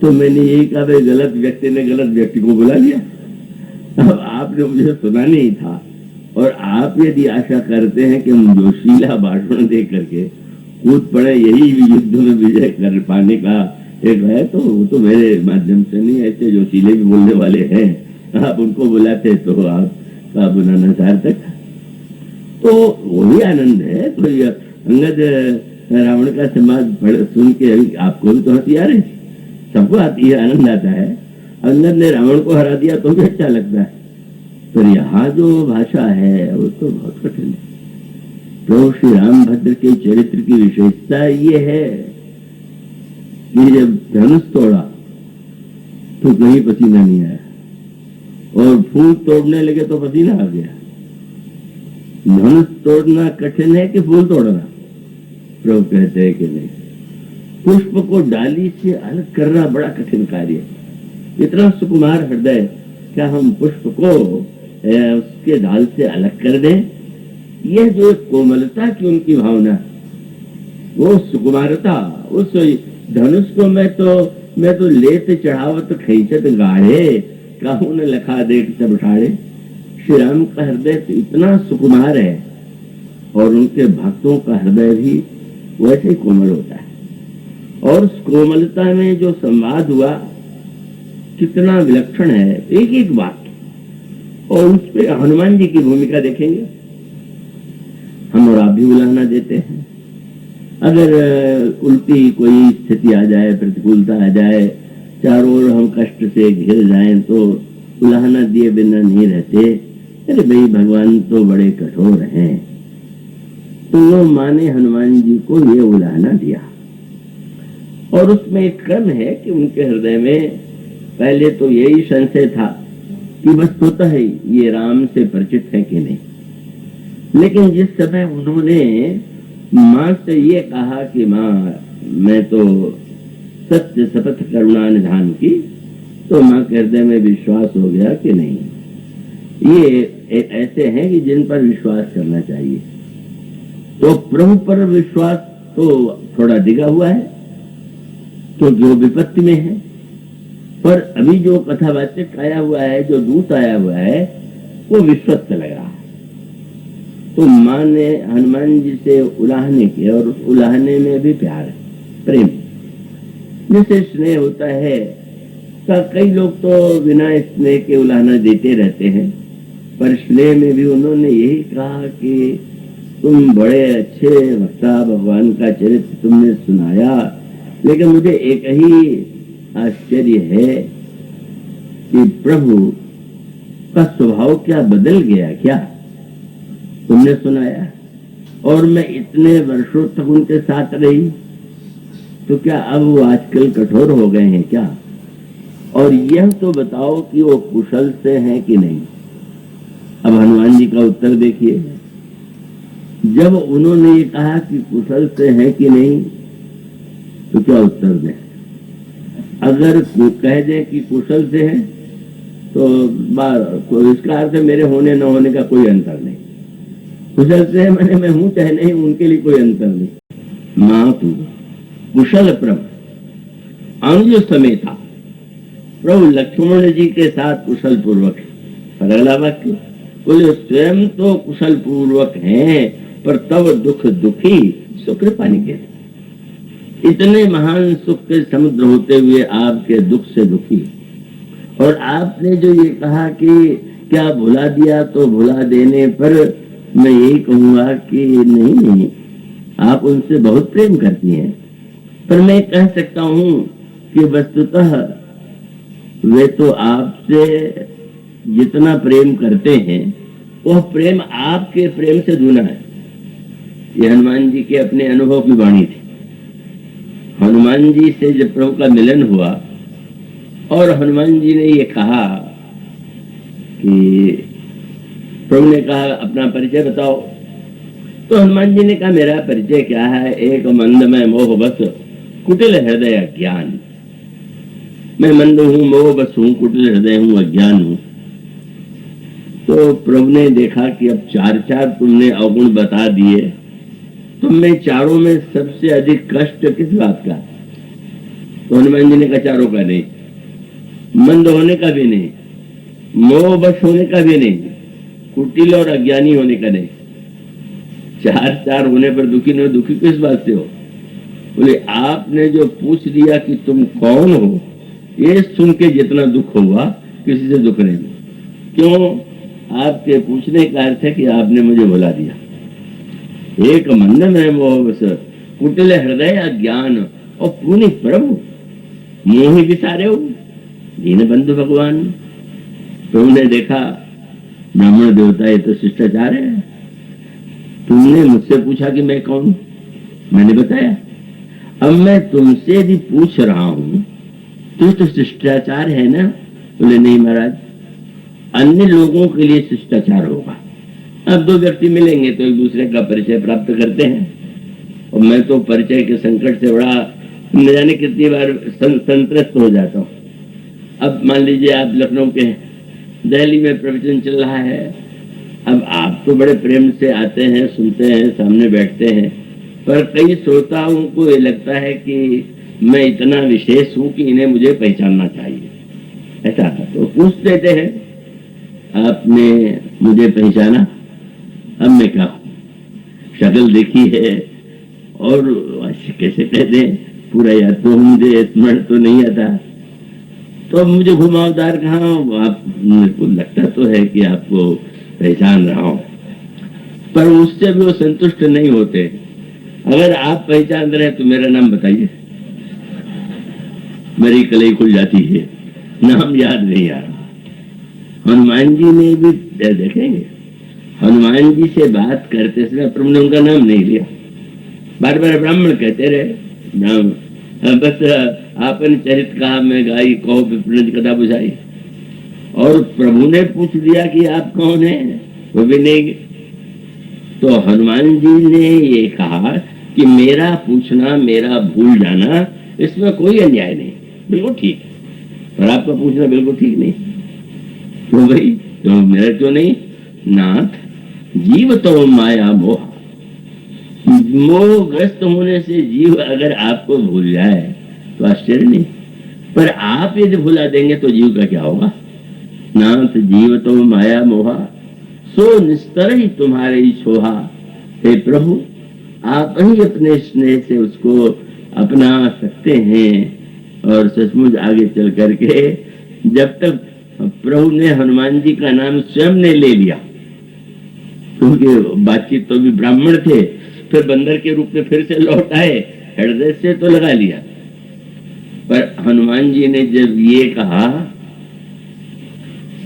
तो मैंने यही कहा, भाई गलत व्यक्ति ने गलत व्यक्ति को बुला लिया। अब आपने मुझे सुना नहीं था, और आप यदि आशा करते हैं कि हम जोशीला भाषण दे करके कूद पड़े, यही युद्ध में विजय कर पाने का एक है, तो वो तो मेरे माध्यम से नहीं, ऐसे जोशीले भी बोलने वाले हैं, आप उनको बुलाते तो आपका बुलाना सार्थक था। तो वही आनंद है। तो ये अंगद रावण का संवाद सुन के आपको भी तो हंसी आ रही, सबको आती है, आनंद आता है। अंगद ने रावण को हरा दिया तो भी अच्छा लगता है, पर यहाँ जो भाषा है वो तो बहुत कठिन है। प्रभु श्री रामभद्र के चरित्र की विशेषता ये है कि जब धनुष तोड़ा तो कहीं पसीना नहीं आया, और फूल तोड़ने लगे तो पसीना आ गया। धनुष तोड़ना कठिन है कि फूल तोड़ना? प्रभु कहते हैं कि नहीं, पुष्प को डाली से अलग करना बड़ा कठिन कार्य है। इतना सुकुमार हृदय, क्या हम पुष्प को उसके डाल से अलग कर दें? यह जो कोमलता की उनकी भावना, वो सुकुमारता, उस धनुष को मैं तो लेते चढ़ावत खींचत गाढ़े, काहू न लखा देख सब उठाड़े। श्री राम का हृदय तो इतना सुकुमार है, और उनके भक्तों का हृदय भी वैसे ही कोमल होता है। और उस कोमलता में जो संवाद हुआ कितना विलक्षण है, एक एक बात। और उसमें हनुमान जी की भूमिका देखेंगे। हम और आप भी उलाहना देते हैं। अगर उल्टी कोई स्थिति आ जाए, प्रतिकूलता आ जाए, चारों ओर हम कष्ट से घिर जाएं, तो उलाहना दिए बिना नहीं रहते। अरे भाई, भगवान तो बड़े कठोर हैं। तो वो माँ ने हनुमान जी को ये उलाहना दिया, और उसमें एक क्रम है कि उनके हृदय में पहले तो यही संशय था कि बस होता है ये राम से परिचित है कि नहीं। लेकिन जिस समय उन्होंने माँ से ये कहा कि माँ, मैं तो सत्य शपथ करुणा निधान की, तो माँ के हृदय में विश्वास हो गया कि नहीं, ये ऐसे हैं कि जिन पर विश्वास करना चाहिए। तो प्रभु पर विश्वास तो थोड़ा डिगा हुआ है, क्योंकि वो विपत्ति में है। पर अभी जो कथावाचक आया हुआ है, जो दूत आया हुआ है, वो विश्वस्त लग रहा है। तो माँ ने हनुमान जी से उलाहने किया, और उस उलाहने में भी प्यार है, प्रेम, जैसे स्नेह होता है। कई लोग तो बिना स्नेह के उलाहना देते रहते हैं, पर स्नेह में भी उन्होंने यही कहा कि तुम बड़े अच्छे वक्ता, भगवान का चरित्र तुमने सुनाया, लेकिन मुझे एक ही आश्चर्य है कि प्रभु का स्वभाव क्या बदल गया क्या? तुमने सुनाया, और मैं इतने वर्षों तक उनके साथ रही, तो क्या अब वो आजकल कठोर हो गए हैं क्या? और यह तो बताओ कि वो कुशल से हैं कि नहीं। अब हनुमान जी का उत्तर देखिए। जब उन्होंने ये कहा कि कुशल से हैं कि नहीं, तो क्या उत्तर दें? अगर कह दें कि कुशल से है, तो इसका अर्थ मेरे होने न होने का कोई अंतर नहीं। कुशल से है मैंने, मैं हूं चाहे नहीं, उनके लिए कोई अंतर नहीं। मां तू कुशल प्रभु अंग समेता, प्रभु लक्ष्मण जी के साथ कुशल पूर्वक है। पर अगला वाक्य बोले, स्वयं तो कुशल पूर्वक हैं, पर तब दुख दुखी सुकृपा निकेत। इतने महान सुख के समुद्र होते हुए आपके दुख से दुखी। और आपने जो ये कहा कि क्या भुला दिया, तो भुला देने पर मैं यही कहूंगा कि नहीं, आप उनसे बहुत प्रेम करती हैं। पर मैं कह सकता हूं कि वस्तुतः वे तो आपसे जितना प्रेम करते हैं, वह प्रेम आपके प्रेम से दूना है। ये हनुमान जी के अपने अनुभव की वाणी थी। हनुमान जी से जब प्रभु का मिलन हुआ, और हनुमान जी ने ये कहा कि प्रभु ने कहा अपना परिचय बताओ, तो हनुमान जी ने कहा मेरा परिचय क्या है, एक मंद में मोह बस कुटिल हृदय अज्ञान। मैं मंद हूं, मोह बस हूं, कुटिल हृदय हूं, अज्ञान हूं। तो प्रभु ने देखा कि अब चार तुमने अवगुण बता दिए, तुम में चारों में सबसे अधिक कष्ट किस बात का? तो हनुमान जी ने कहा चारों का नहीं, मंद होने का भी नहीं, मोह बस होने का भी नहीं, कुटिल और अज्ञानी होने का नहीं। चार होने पर दुखी नहीं, दुखी किस बात से हो? बोले आपने जो पूछ दिया कि तुम कौन हो, ये सुन के जितना दुख होगा किसी से दुख नहीं। क्यों? आपके पूछने का अर्थ है कि आपने मुझे भुला दिया। एक मन में मोह बस, कुटिल हृदय अज्ञान, और पुनि प्रभु मोहि विसारे हो, दीन बंधु भगवान। प्रभु ने देखा ब्राह्मण देवता, ये तो शिष्टाचार है। तुमने मुझसे पूछा कि मैं कौन हूं, मैंने बताया। अब मैं तुमसे भी पूछ रहा हूं तो शिष्टाचार है ना? बोले नहीं महाराज, अन्य लोगों के लिए शिष्टाचार होगा। अब दो व्यक्ति मिलेंगे तो एक दूसरे का परिचय प्राप्त करते हैं, और मैं तो परिचय के संकट से बड़ा न जाने कितनी बार संतुष्ट हो जाता हूँ। अब मान लीजिए आप लखनऊ के हैं, दिल्ली में प्रवचन चल रहा है। अब आप तो बड़े प्रेम से आते हैं, सुनते हैं, सामने बैठते हैं, पर कई श्रोताओं को ये लगता है कि मैं इतना विशेष हूं कि इन्हें मुझे पहचानना चाहिए। ऐसा तो पूछ देते हैं, आपने मुझे पहचाना? अब मैं क्या हूं? शक्ल देखी है और कैसे कह दें, पूरा याद तो मुझे स्मरण तो नहीं आता, तो मुझे घुमावदार कहाँ, आप मेरे को लगता तो है कि आपको पहचान रहा हूं, पर उससे भी वो संतुष्ट नहीं होते। अगर आप पहचान रहे तो मेरा नाम बताइए, मेरी कलई खुल जाती है, नाम याद नहीं आ रहा। हनुमान जी ने भी देखेंगे, हनुमान जी से बात करते समय प्रभु ने उनका नाम नहीं लिया, बार बार ब्राह्मण कहते रहे, नाम बस आपन चरित कहा मैं गाई, कहो विप्र कथा बुझाई। और प्रभु ने पूछ दिया कि आप कौन हैं, वो भी नहीं। तो हनुमान जी ने ये कहा कि मेरा पूछना, मेरा भूल जाना, इसमें कोई अन्याय नहीं, बिल्कुल ठीक, पर आपका पूछना बिल्कुल ठीक नहीं। क्यों भाई? तो मेरा क्यों नहीं? नाथ जीव तो माया मोह, मोहग्रस्त होने से जीव अगर आपको भूल जाए तो आश्चर्य नहीं, पर आप यदि भुला देंगे तो जीव का क्या होगा? नाथ जीव तो माया मोहा, सो निस्तर ही तुम्हारे ही छोहा। हे प्रभु, आप ही अपने स्नेह से उसको अपना सकते हैं। और सचमुच आगे चल करके जब तक प्रभु ने हनुमान जी का नाम स्वयं ने ले लिया, क्योंकि बातचीत तो भी ब्राह्मण थे, फिर बंदर के रूप में फिर से लौट आए, हृदय से तो लगा लिया, पर हनुमान जी ने जब ये कहा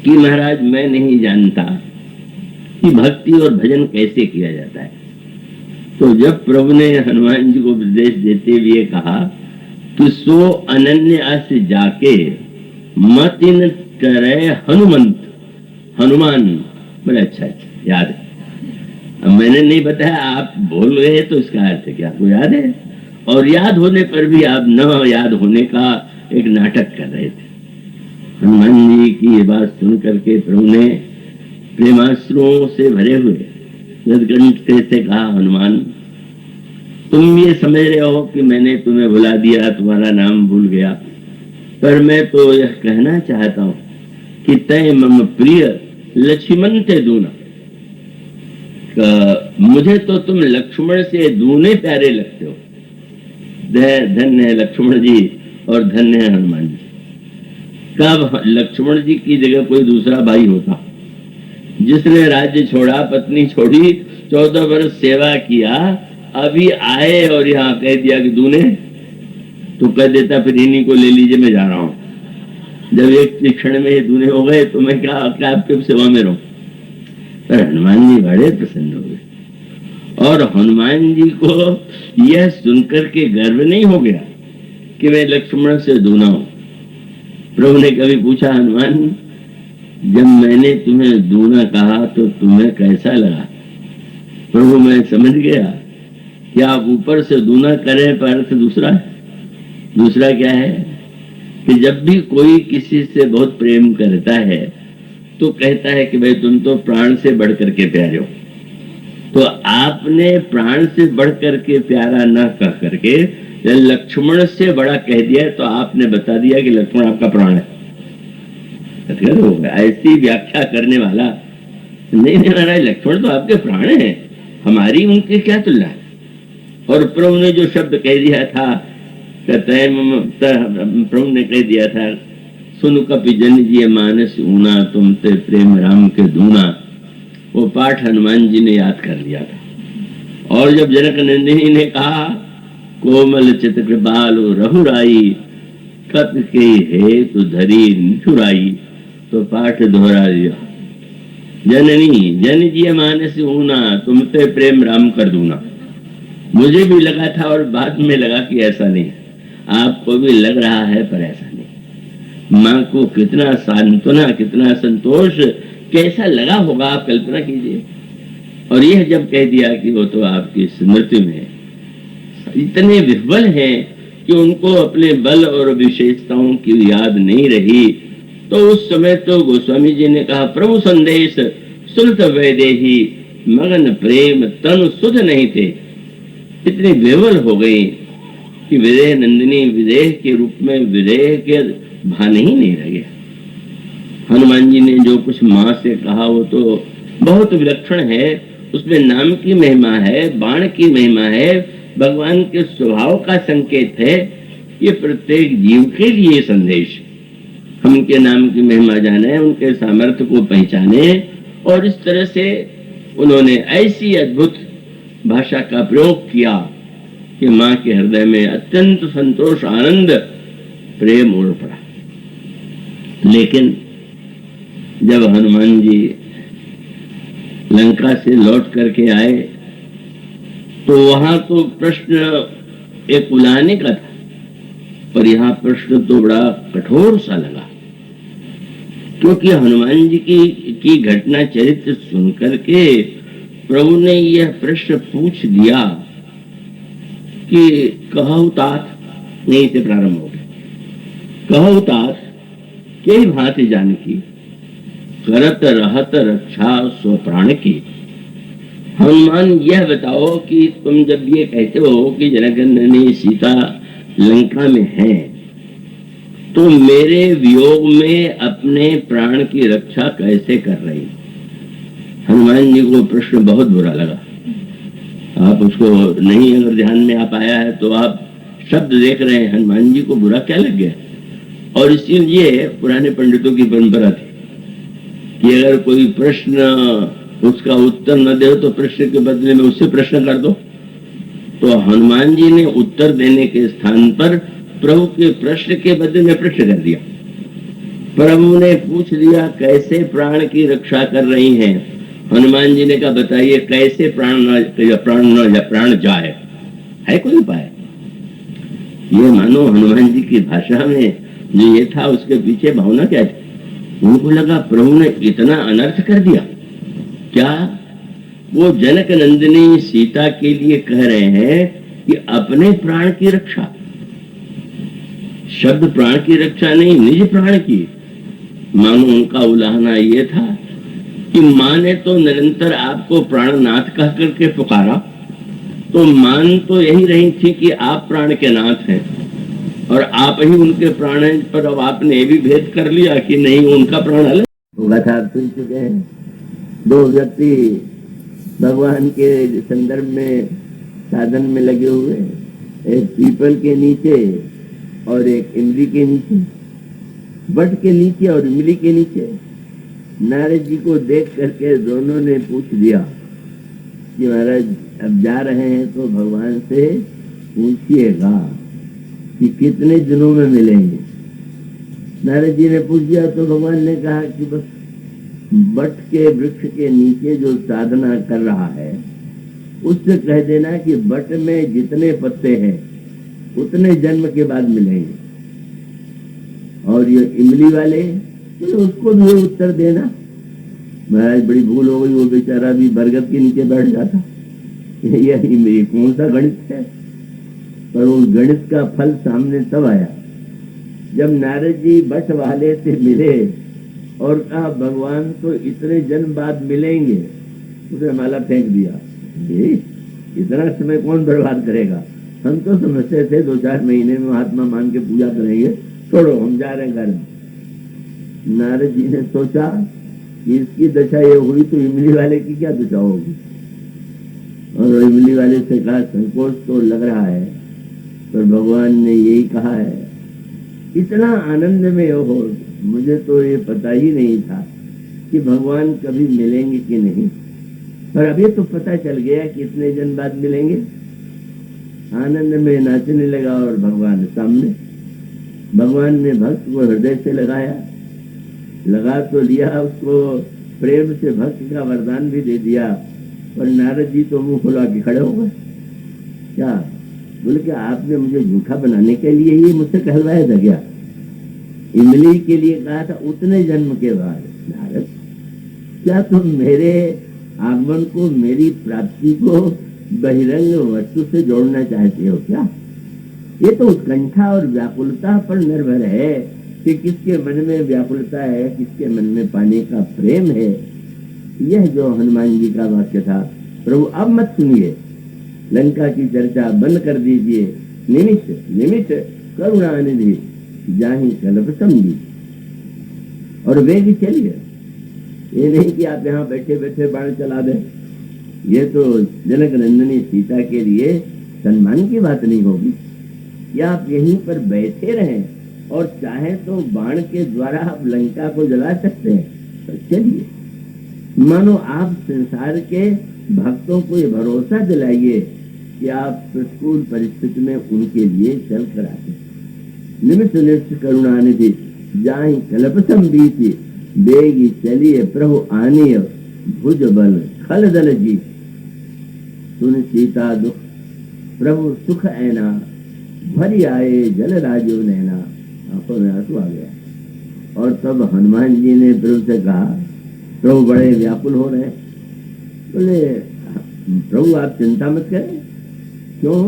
कि महाराज मैं नहीं जानता कि भक्ति और भजन कैसे किया जाता है, तो जब प्रभु ने हनुमान जी को उपदेश देते हुए कहा कि सो अनन्य अस जाके मतिन करे हनुमंत, हनुमान, बड़े अच्छा याद है। अब मैंने नहीं बताया, आप बोल रहे तो इसका अर्थ है कि आपको याद है, और याद होने पर भी आप न याद होने का एक नाटक कर रहे थे। हनुमान जी की ये बात सुन करके प्रभु ने प्रेमाश्रुओं से भरे हुए गदगंठ से कहा, हनुमान तुम ये समझ रहे हो कि मैंने तुम्हें भुला दिया, तुम्हारा नाम भूल गया, पर मैं तो यह कहना चाहता हूं कि तय मम प्रिय लक्ष्मण ते दूना, मुझे तो तुम लक्ष्मण से दूने प्यारे लगते हो। धन्य है लक्ष्मण जी और धन्य है हनुमान जी। कब लक्ष्मण जी की जगह कोई दूसरा भाई होता, जिसने राज्य छोड़ा, पत्नी छोड़ी, 14 वर्ष सेवा किया, अभी आए और यहाँ कह दिया कि दूने, तो कह देता फिर इन्हीं को ले लीजिए, मैं जा रहा हूँ। जब एक क्षण में दूने हो गए तो मैं क्या आपके सेवा में रहूं? पर हनुमान जी बड़े प्रसन्न हो गए, और हनुमान जी को यह सुनकर के गर्व नहीं हो गया कि मैं लक्ष्मण से दूना हूं। प्रभु ने कभी पूछा, हनुमान जब मैंने तुम्हें दूना कहा तो तुम्हें कैसा लगा? प्रभु मैं समझ गया कि आप ऊपर से दूना करें, पर अर्थ दूसरा है। दूसरा क्या है कि जब भी कोई किसी से बहुत प्रेम करता है तो कहता है कि भाई तुम तो प्राण से बढ़ करके प्यारे हो। तो आपने प्राण से बढ़ करके प्यारा न कह करके लक्ष्मण से बड़ा कह दिया, तो आपने बता दिया कि लक्ष्मण आपका प्राण है। ऐसी व्याख्या करने वाला नहीं महाराज, लक्ष्मण तो आपके प्राण है, हमारी उनके क्या तुलना है। और प्रभु ने जो शब्द कह दिया था, प्रभु ने कह दिया था सुन कपि जन जिय मानस ऊना, तुम ते प्रेम राम के दूना। वो पाठ हनुमान जी ने याद कर लिया था। और जब जनक नंदिनी ने कहा कोमल चित कृपालु रघुराई, कपि के हेतु धरी निठुराई, तो पाठ दोहरा दिया। जननी जन जिय मानस ऊना, तुम ते प्रेम राम कर दूना। मुझे भी लगा था और बाद में लगा कि ऐसा नहीं, आपको भी लग रहा है पर ऐसा नहीं। माँ को कितना सांत्वना, कितना संतोष, कैसा लगा होगा आप कल्पना कीजिए। और यह जब कह दिया कि वो तो आपकी स्मृति में इतने विह्वल हैं कि उनको अपने बल और विशेषताओं की याद नहीं रही, तो उस समय तो गोस्वामी जी ने कहा प्रभु संदेश सुनत वैदेही, मगन प्रेम तनु सुध नहीं थे। इतनी विह्वल हो गई कि विदेह नंदिनी विदेह के रूप में विदेह के भान ही नहीं रह गया। हनुमान जी ने जो कुछ माँ से कहा वो तो बहुत विलक्षण है। उसमें नाम की महिमा है, बाण की महिमा है, भगवान के स्वभाव का संकेत है। ये प्रत्येक जीव के लिए संदेश, हम उनके नाम की महिमा जाने, उनके सामर्थ्य को पहचाने। और इस तरह से उन्होंने ऐसी अद्भुत भाषा का प्रयोग किया कि माँ के हृदय में अत्यंत संतोष, आनंद, प्रेम उड़ पड़ा। लेकिन जब हनुमान जी लंका से लौट करके आए तो वहां तो प्रश्न एक उलाहने का था, पर यहाँ प्रश्न तो बड़ा कठोर सा लगा। क्योंकि हनुमान जी की घटना चरित्र सुनकर के प्रभु ने यह प्रश्न पूछ दिया कि कहु तात, नहीं से प्रारंभ हो गया। कहु तात के भांति जानकी, करत रहत रक्षा स्व प्राण की। हनुमान यह बताओ कि तुम जब ये कहते हो कि जनकनंदिनी सीता लंका में है, तो मेरे वियोग में अपने प्राण की रक्षा कैसे कर रही। हनुमान जी को प्रश्न बहुत बुरा लगा। आप उसको नहीं अगर ध्यान में आ पाया है तो आप शब्द देख रहे हैं, हनुमान जी को बुरा क्या लग गया। और इसीलिए पुराने पंडितों की परंपरा थी कि अगर कोई प्रश्न उसका उत्तर न दे तो प्रश्न के बदले में उससे प्रश्न कर दो। तो हनुमान जी ने उत्तर देने के स्थान पर प्रभु के प्रश्न के बदले में प्रश्न कर दिया। प्रभु ने पूछ लिया कैसे प्राण की रक्षा कर रही हैं। हनुमान जी ने कहा बताइए कैसे प्राण जाए, है कोई उपाय। ये मानो हनुमान जी की भाषा में जो ये था उसके पीछे भावना क्या थी। उनको लगा प्रभु ने इतना अनर्थ कर दिया क्या। वो जनक नंदिनी सीता के लिए कह रहे हैं कि अपने प्राण की रक्षा, शब्द प्राण की रक्षा नहीं, निज प्राण की। मानो उनका उलाहना ये था कि माँ ने तो निरंतर आपको प्राणनाथ कह करके पुकारा, तो मान तो यही रही थी कि आप प्राण के नाथ हैं और आप ही उनके प्राण हैं। पर अब आपने ये भी भेद कर लिया कि नहीं उनका प्राण अलग होगा था। आप सुन चुके हैं, दो व्यक्ति भगवान के संदर्भ में साधन में लगे हुए, एक पीपल के नीचे और एक इमली के नीचे, बट के नीचे और इमली के नीचे। नारद जी को देख करके दोनों ने पूछ दिया कि महाराज अब जा रहे हैं तो भगवान से पूछिएगा कि कितने दिनों में मिलेंगे। नारद जी ने पूछ दिया तो भगवान ने कहा कि बस बट के वृक्ष के नीचे जो साधना कर रहा है उससे कह देना कि बट में जितने पत्ते हैं उतने जन्म के बाद मिलेंगे। और ये इमली वाले तो उसको भी उत्तर देना। महाराज बड़ी भूल हो गई, वो बेचारा भी बरगद के नीचे बैठ जाता। यह इमली कौन सा गणित है। पर उस गणित का फल सामने तब आया जब नारद जी बट वाले से मिले और कहा भगवान तो इतने जन्म बाद मिलेंगे। उसने माला फेंक दिया, इतना समय कौन बर्बाद करेगा। हम तो समझते थे 2-4 महीने में महात्मा मान के पूजा करेंगे, छोड़ो हम जा रहे हैं घर में। नारद जी ने सोचा कि इसकी दशा ये हुई तो इमली वाले की क्या दशा होगी। और इमली वाले से कहा संकोच तो लग रहा है पर भगवान ने यही कहा है इतना आनंद में हो, मुझे तो ये पता ही नहीं था कि भगवान कभी मिलेंगे कि नहीं, पर अभी तो पता चल गया कि इतने दिन बाद मिलेंगे। आनंद में नाचने लगा और भगवान सामने। भगवान ने भक्त को हृदय से लगाया, लगा तो लिया, उसको प्रेम से भक्त का वरदान भी दे दिया, और नारद जी तो मुंह खुला के खड़े हो गए। क्या बोले कि आपने मुझे झूठा बनाने के लिए ही मुझसे कहलवाया था क्या? इमली के लिए कहा था उतने जन्म के बाद। नारद, क्या तुम मेरे आगमन को, मेरी प्राप्ति को बहिरंग वस्तु से जोड़ना चाहते हो क्या? ये तो उत्कंठा और व्याकुलता पर निर्भर है कि किसके मन में व्याकुलता है, किसके मन में पाने का प्रेम है। यह जो हनुमान जी का वाक्य था, प्रभु अब मत सुनिए, लंका की चर्चा बंद कर दीजिए। निमिष निमिष करुणा निधि जाहि कल्प समझी, और वेग चलिए। ये नहीं कि आप यहाँ बैठे बैठे बाण चला दें। ये तो जनक नंदिनी सीता के लिए सम्मान की बात नहीं होगी। या आप यहीं पर बैठे रहें और चाहे तो बाण के द्वारा आप लंका को जला सकते हैं, तो चलिए। मानो आप संसार के भक्तों को ये भरोसा दिलाइए कि आप प्रतिकूल परिस्थिति में उनके लिए चल कर आते। निमिष निष्ठ करुणा निधि जाहि कल्प संबीति, बेगी चलिए प्रभु आनीय भुज बल खल दल जी। सुन सीता दुख प्रभु सुख ऐना, भरी आए जल राजो नैना। आंखों में आंसू आ गया। और तब हनुमान जी ने प्रभु से कहा, प्रभु बड़े व्याकुल हो रहे। बोले प्रभु आप चिंता मत करें। क्यों?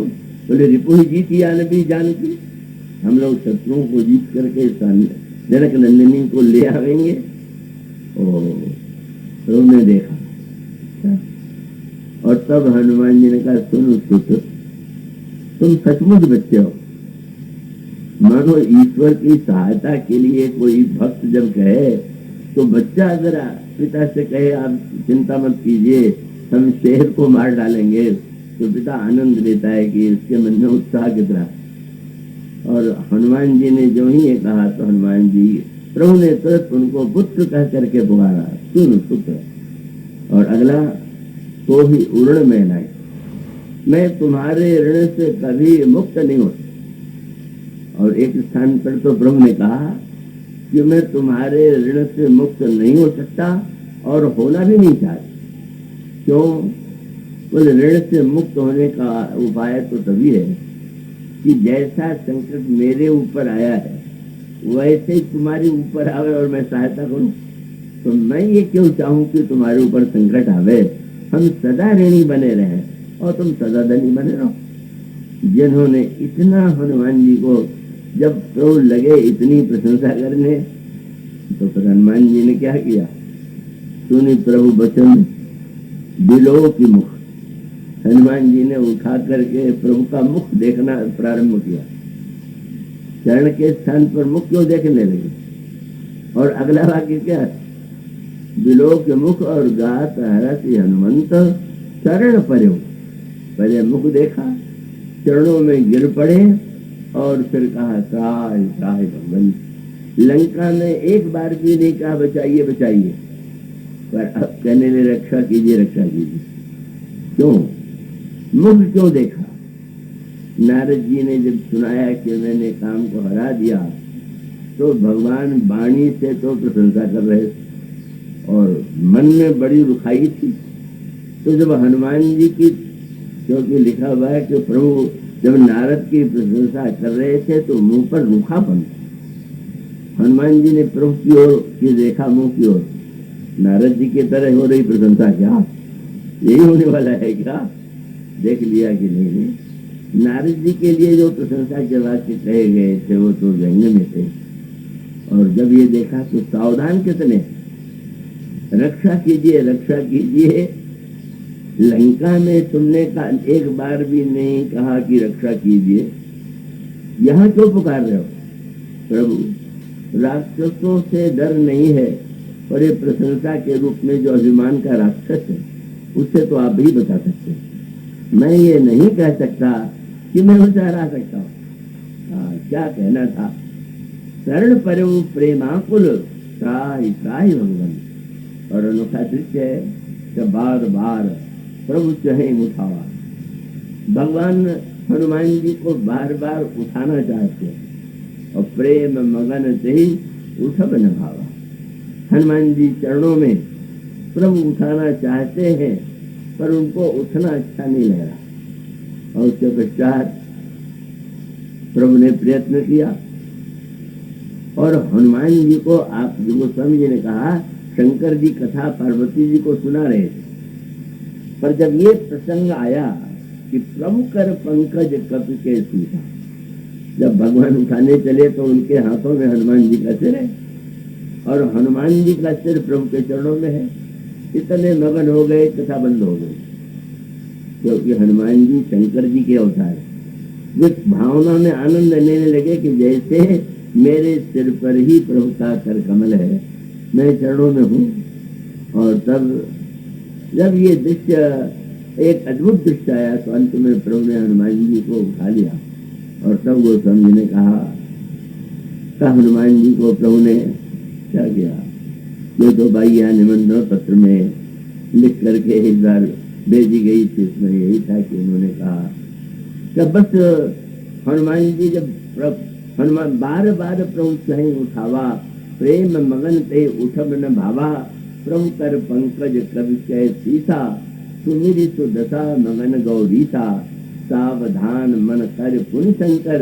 बोले रिपु ही जीत या नबी जानकी, हम लोग शत्रुओं को जीत करके जनक नंदिनी को ले आवेंगे। प्रभु ने देखा, और तब हनुमान जी ने कहा, सुन सुत, तुम सचमुच बच्चे हो। मानो ईश्वर की सहायता के लिए कोई भक्त जब कहे, तो बच्चा अगर पिता से कहे आप चिंता मत कीजिए, हम शेर को मार डालेंगे, तो पिता आनंद लेता है कि इसके मन में उत्साह कितना। और हनुमान जी ने जो ही ये कहा, तो हनुमान जी प्रभु ने तुरंत उनको पुत्र कह करके पुकारा, सुन पुत्र। और अगला, तो ही उर्ण में लाई, मैं तुम्हारे ऋण से कभी मुक्त नहीं हो। और एक स्थान पर तो प्रभु ने कहा कि मैं तुम्हारे ऋण से मुक्त नहीं हो सकता और होना भी नहीं चाहता। क्यों? बोले ऋण से मुक्त होने का उपाय तो तभी है कि जैसा संकट मेरे ऊपर आया है वैसे ही तुम्हारे ऊपर आवे और मैं सहायता करूं। तो मैं ये क्यों चाहूं कि तुम्हारे ऊपर संकट आवे? हम सदा ऋणी बने रहे और तुम सदा धनी बने रहो। जिन्होंने इतना हनुमान जी को जब प्रभु लगे इतनी प्रशंसा करने, तो फिर हनुमान जी ने क्या किया? सुनी प्रभु वचन बिलो की मुख। हनुमान जी ने उठा करके प्रभु का मुख देखना प्रारंभ किया। चरण के स्थान पर मुख क्यों देखने लगे? और अगला वाक्य क्या है? बिलो के मुख और गात हरति हनुमंत चरण पर्यो। पहले मुख देखा, चरणों में गिर पड़े और फिर कहा त्राहि त्राहि भगवन्। लंका में एक बार भी नहीं कहा बचाइए बचाइए, पर अब कहने लगे रक्षा कीजिए रक्षा कीजिए। क्यों? मुख क्यों देखा? नारद जी ने जब सुनाया कि मैंने काम को हरा दिया, तो भगवान वाणी से तो प्रशंसा कर रहे और मन में बड़ी रुखाई थी। तो जब हनुमान जी की, क्योंकि लिखा हुआ है कि प्रभु जब नारद की प्रशंसा कर रहे थे तो मुंह पर रूखापन। हनुमान जी ने प्रभु की ओर की देखा, मुंह की ओर। नारद जी की तरह हो रही प्रशंसा, क्या यही होने वाला है क्या? देख लिया कि नहीं? नारद जी के लिए जो प्रशंसा के वाक्य कहे गए थे वो तो व्यंग में थे। और जब ये देखा तो सावधान कितने, रक्षा कीजिए रक्षा कीजिए। लंका में तुमने का एक बार भी नहीं कहा कि रक्षा कीजिए, यहाँ क्यों पुकार रहे हो? प्रभु राक्षसों से डर नहीं है, पर ये प्रशंसा के रूप में जो अभिमान का राक्षस है उससे तो आप ही बता सकते हैं। मैं ये नहीं कह सकता कि मैं उसे हरा सकता हूँ। क्या कहना था? शरण परऊ प्रेमाकुल त्राहि त्राहि भगवान। और अनोखा दृश्य है कि बार बार प्रभु चाहे उठावा। भगवान हनुमान जी को बार बार उठाना चाहते हैं और प्रेम मगन से ही उठब न भावा। हनुमान जी चरणों में प्रभु उठाना चाहते हैं पर उनको उठना अच्छा नहीं लग रहा। और उसके पश्चात प्रभु ने प्रयत्न किया और हनुमान जी को आप गोस्वामी जी ने कहा शंकर जी कथा पार्वती जी को सुना रहे थे, पर जब ये प्रसंग आया कि प्रभु कर पंकज कपि के सीता, जब भगवान उठाने चले तो उनके हाथों में हनुमान जी का सिर है और हनुमान जी का सिर प्रभु के चरणों में है। इतने मगन हो गए, कथा बंद हो गई, क्योंकि हनुमान जी शंकर जी के अवतार है। वे भावना में आनंद लेने लगे कि जैसे मेरे सिर पर ही प्रभु का कर कमल है, मैं चरणों में हूँ। और तब जब ये दृश्य एक अद्भुत दृश्य आया तो अंत में प्रभु ने हनुमान जी को उठा लिया। और तब गोस्वामी जी ने कहा हनुमान जी को प्रभु ने क्या किया, जो तो बाइया निमंत्रण पत्र में लिख करके एक बार भेजी गई थी, उसमें यही था कि उन्होंने कहा कि बस हनुमान जी जब हनुमान बार बार प्रभु चाहे उठावा, प्रेम मगन ते उठब न भावा, प्रभु कर पंकज कवि कह सीसा, सुमिरि सुदशा मगन गौरीसा, सावधान मन कर पुनि शंकर,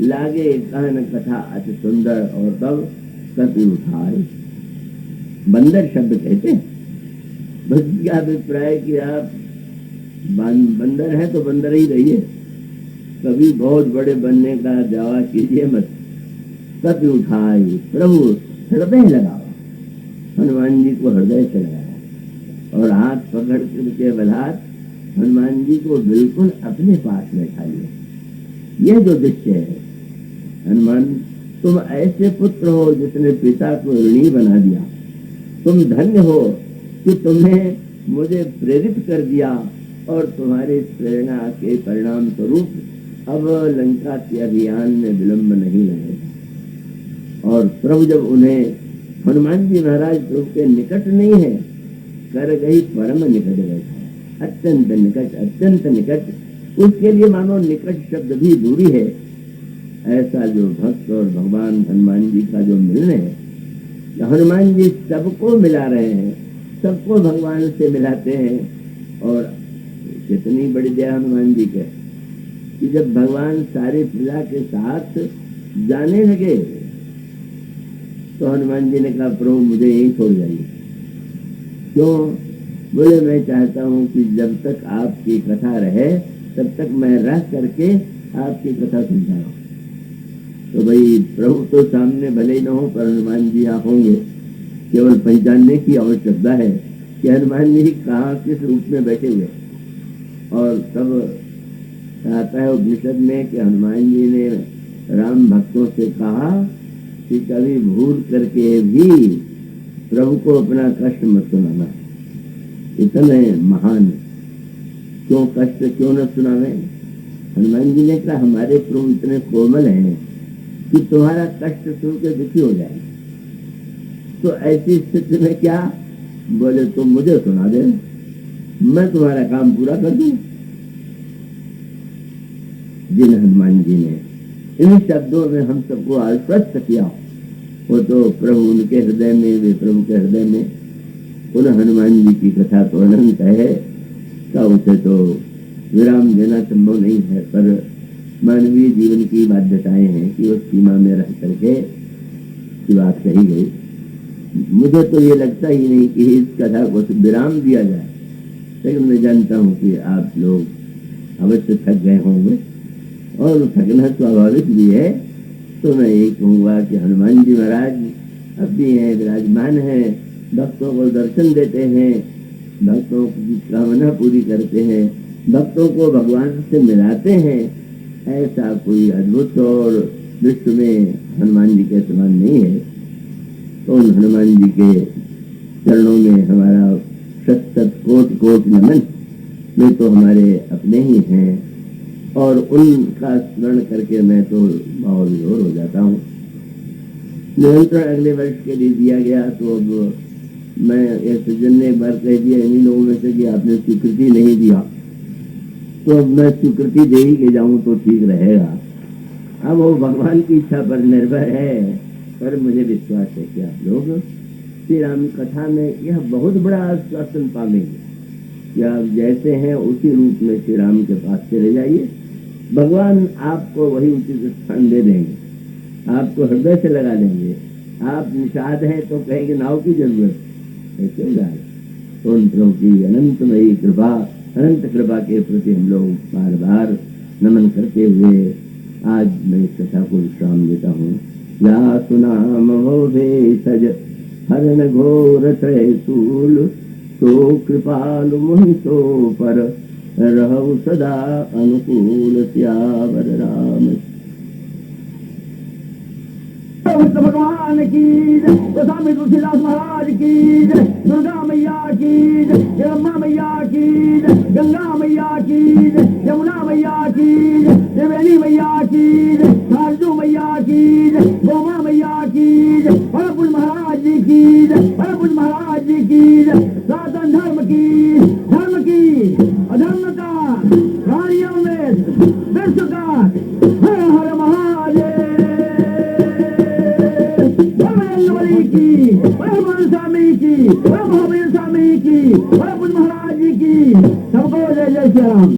लागे कहन कथा अति सुंदर। और तब कपि उठाए। बंदर शब्द कहते हैं। बस क्या अभिप्राय कि आप बंदर है तो बंदर ही रहिए, कभी बहुत बड़े बनने का दावा कीजिए मत। कपि उठाए प्रभु हृदय लगावा, हनुमान जी को हृदय से लगाया और हाथ पकड़ के बलात् हनुमान जी को बिल्कुल अपने पास में बैठा लिया। यह जो दृश्य है, हनुमान तुम ऐसे पुत्र हो जिसने पिता को ऋणी बना दिया, तुम धन्य हो कि तुमने मुझे प्रेरित कर दिया और तुम्हारे प्रेरणा के परिणाम स्वरूप अब लंका के अभियान में विलंब नहीं लगेगा। और प्रभु जब उन्हें हनुमान जी महाराज प्रभु के निकट नहीं है, कर गई परम निकट बैठा, अत्यंत निकट, अत्यंत निकट। उसके लिए मानो निकट शब्द भी दूरी है। ऐसा जो भक्त और भगवान हनुमान जी का जो मिलने है, हनुमान जी सबको मिला रहे हैं, सबको भगवान से मिलाते हैं। और कितनी बड़ी दया हनुमान जी के कि जब भगवान सारी प्रजा के साथ जाने लगे तो हनुमान जी ने कहा प्रभु मुझे यही छोड़ जाइए। क्यों? बोले मैं चाहता हूँ कि जब तक आपकी कथा रहे तब तक मैं रह करके आपकी कथा सुनता हूँ। तो भाई प्रभु तो सामने भले ही न हो पर हनुमान जी यहाँ होंगे। केवल पहचानने की आवश्यकता है कि हनुमान जी कहाँ किस रूप में बैठे हुए। और तब आता है उपनिषद में कि हनुमान जी ने राम भक्तों से कहा कि कभी भूल करके भी प्रभु को अपना कष्ट मत सुनाना। इतने महान क्यों कष्ट क्यों न सुनावे। हनुमान जी ने कहा हमारे प्रभु इतने कोमल हैं कि तुम्हारा कष्ट सुन के दुखी हो जाए। तो ऐसी स्थिति में क्या, बोले तुम मुझे सुना दे, मैं तुम्हारा काम पूरा कर दूं। जिन हनुमान जी ने इन शब्दों में हम सबको आश्वस्त किया, वो तो प्रभु उनके हृदय में, वे प्रभु के हृदय में। उन हनुमान जी की कथा तो अनंत है, का उसे तो विराम देना संभव नहीं है। पर मानवीय जीवन की बाध्यताएं हैं कि उस सीमा में रह करके की बात कही गई। मुझे तो ये लगता ही नहीं कि इस कथा को विराम दिया जाए, लेकिन मैं जानता हूँ कि आप लोग अवश्य थक गए होंगे और थकना स्वाभाविक भी है। तो मैं यही कहूँगा कि हनुमान जी महाराज अब भी हैं, विराजमान हैं, भक्तों को दर्शन देते हैं, भक्तों की कामना पूरी करते हैं, भक्तों को भगवान से मिलाते हैं। ऐसा कोई अद्भुत और विश्व में हनुमान जी के समान नहीं है। तो उन हनुमान जी के चरणों में हमारा शत शत कोट कोट नमन। वे तो हमारे अपने ही हैं और उनका स्मरण करके मैं तो भावविभोर हो जाता हूँ। निमंत्रण अगले वर्ष के लिए दिया गया, तो अब मैं एक सज्जन ने एक बार कह दिया इन्हीं लोगों में से कि आपने स्वीकृति नहीं दिया, तो अब मैं स्वीकृति दे ही के जाऊं तो ठीक रहेगा। अब वो भगवान की इच्छा पर निर्भर है, पर मुझे विश्वास है कि आप लोग श्री राम कथा में यह बहुत बड़ा आश्वासन पाएंगे कि आप जैसे हैं उसी रूप में श्री राम के पास चले जाइए, भगवान आपको वही उचित स्थान दे देंगे, आपको हृदय से लगा देंगे। आप निषाद हैं तो कहेंगे नाव की जरूरत है, क्यों जाए। तो उन प्रभु की अनंतमयी कृपा, अनंत कृपा के प्रति हम लोग बार बार नमन करते हुए आज मैं इस कथा को विश्राम देता हूँ। या सुनाम हो भेषज हरण घोर त्रैशूल, तो कृपालु मुहि तो पर रहु सदा अनुकूल। सियावर राम भगवान की जय, गोस्वामी तुलसीदास महाराज की जय, दुर्गा मैया की जय, जगम्बा मैया की जय, गंगा मैया की जय, यमुना मैया की जय, त्रिवेणी मैया की जय, खारजू मैया की जय, गोमा मैया की जय, बड़पुर महाराज जी की जय, बड़पुर महाराज जी की जय। सनातन धर्म की अधर्म का प्राणियों में विश्व का हर हर महादेव की, भगवान स्वामी की, महावीर स्वामी की, बड़पुर महाराज जी की, सबको जय जय श्री राम।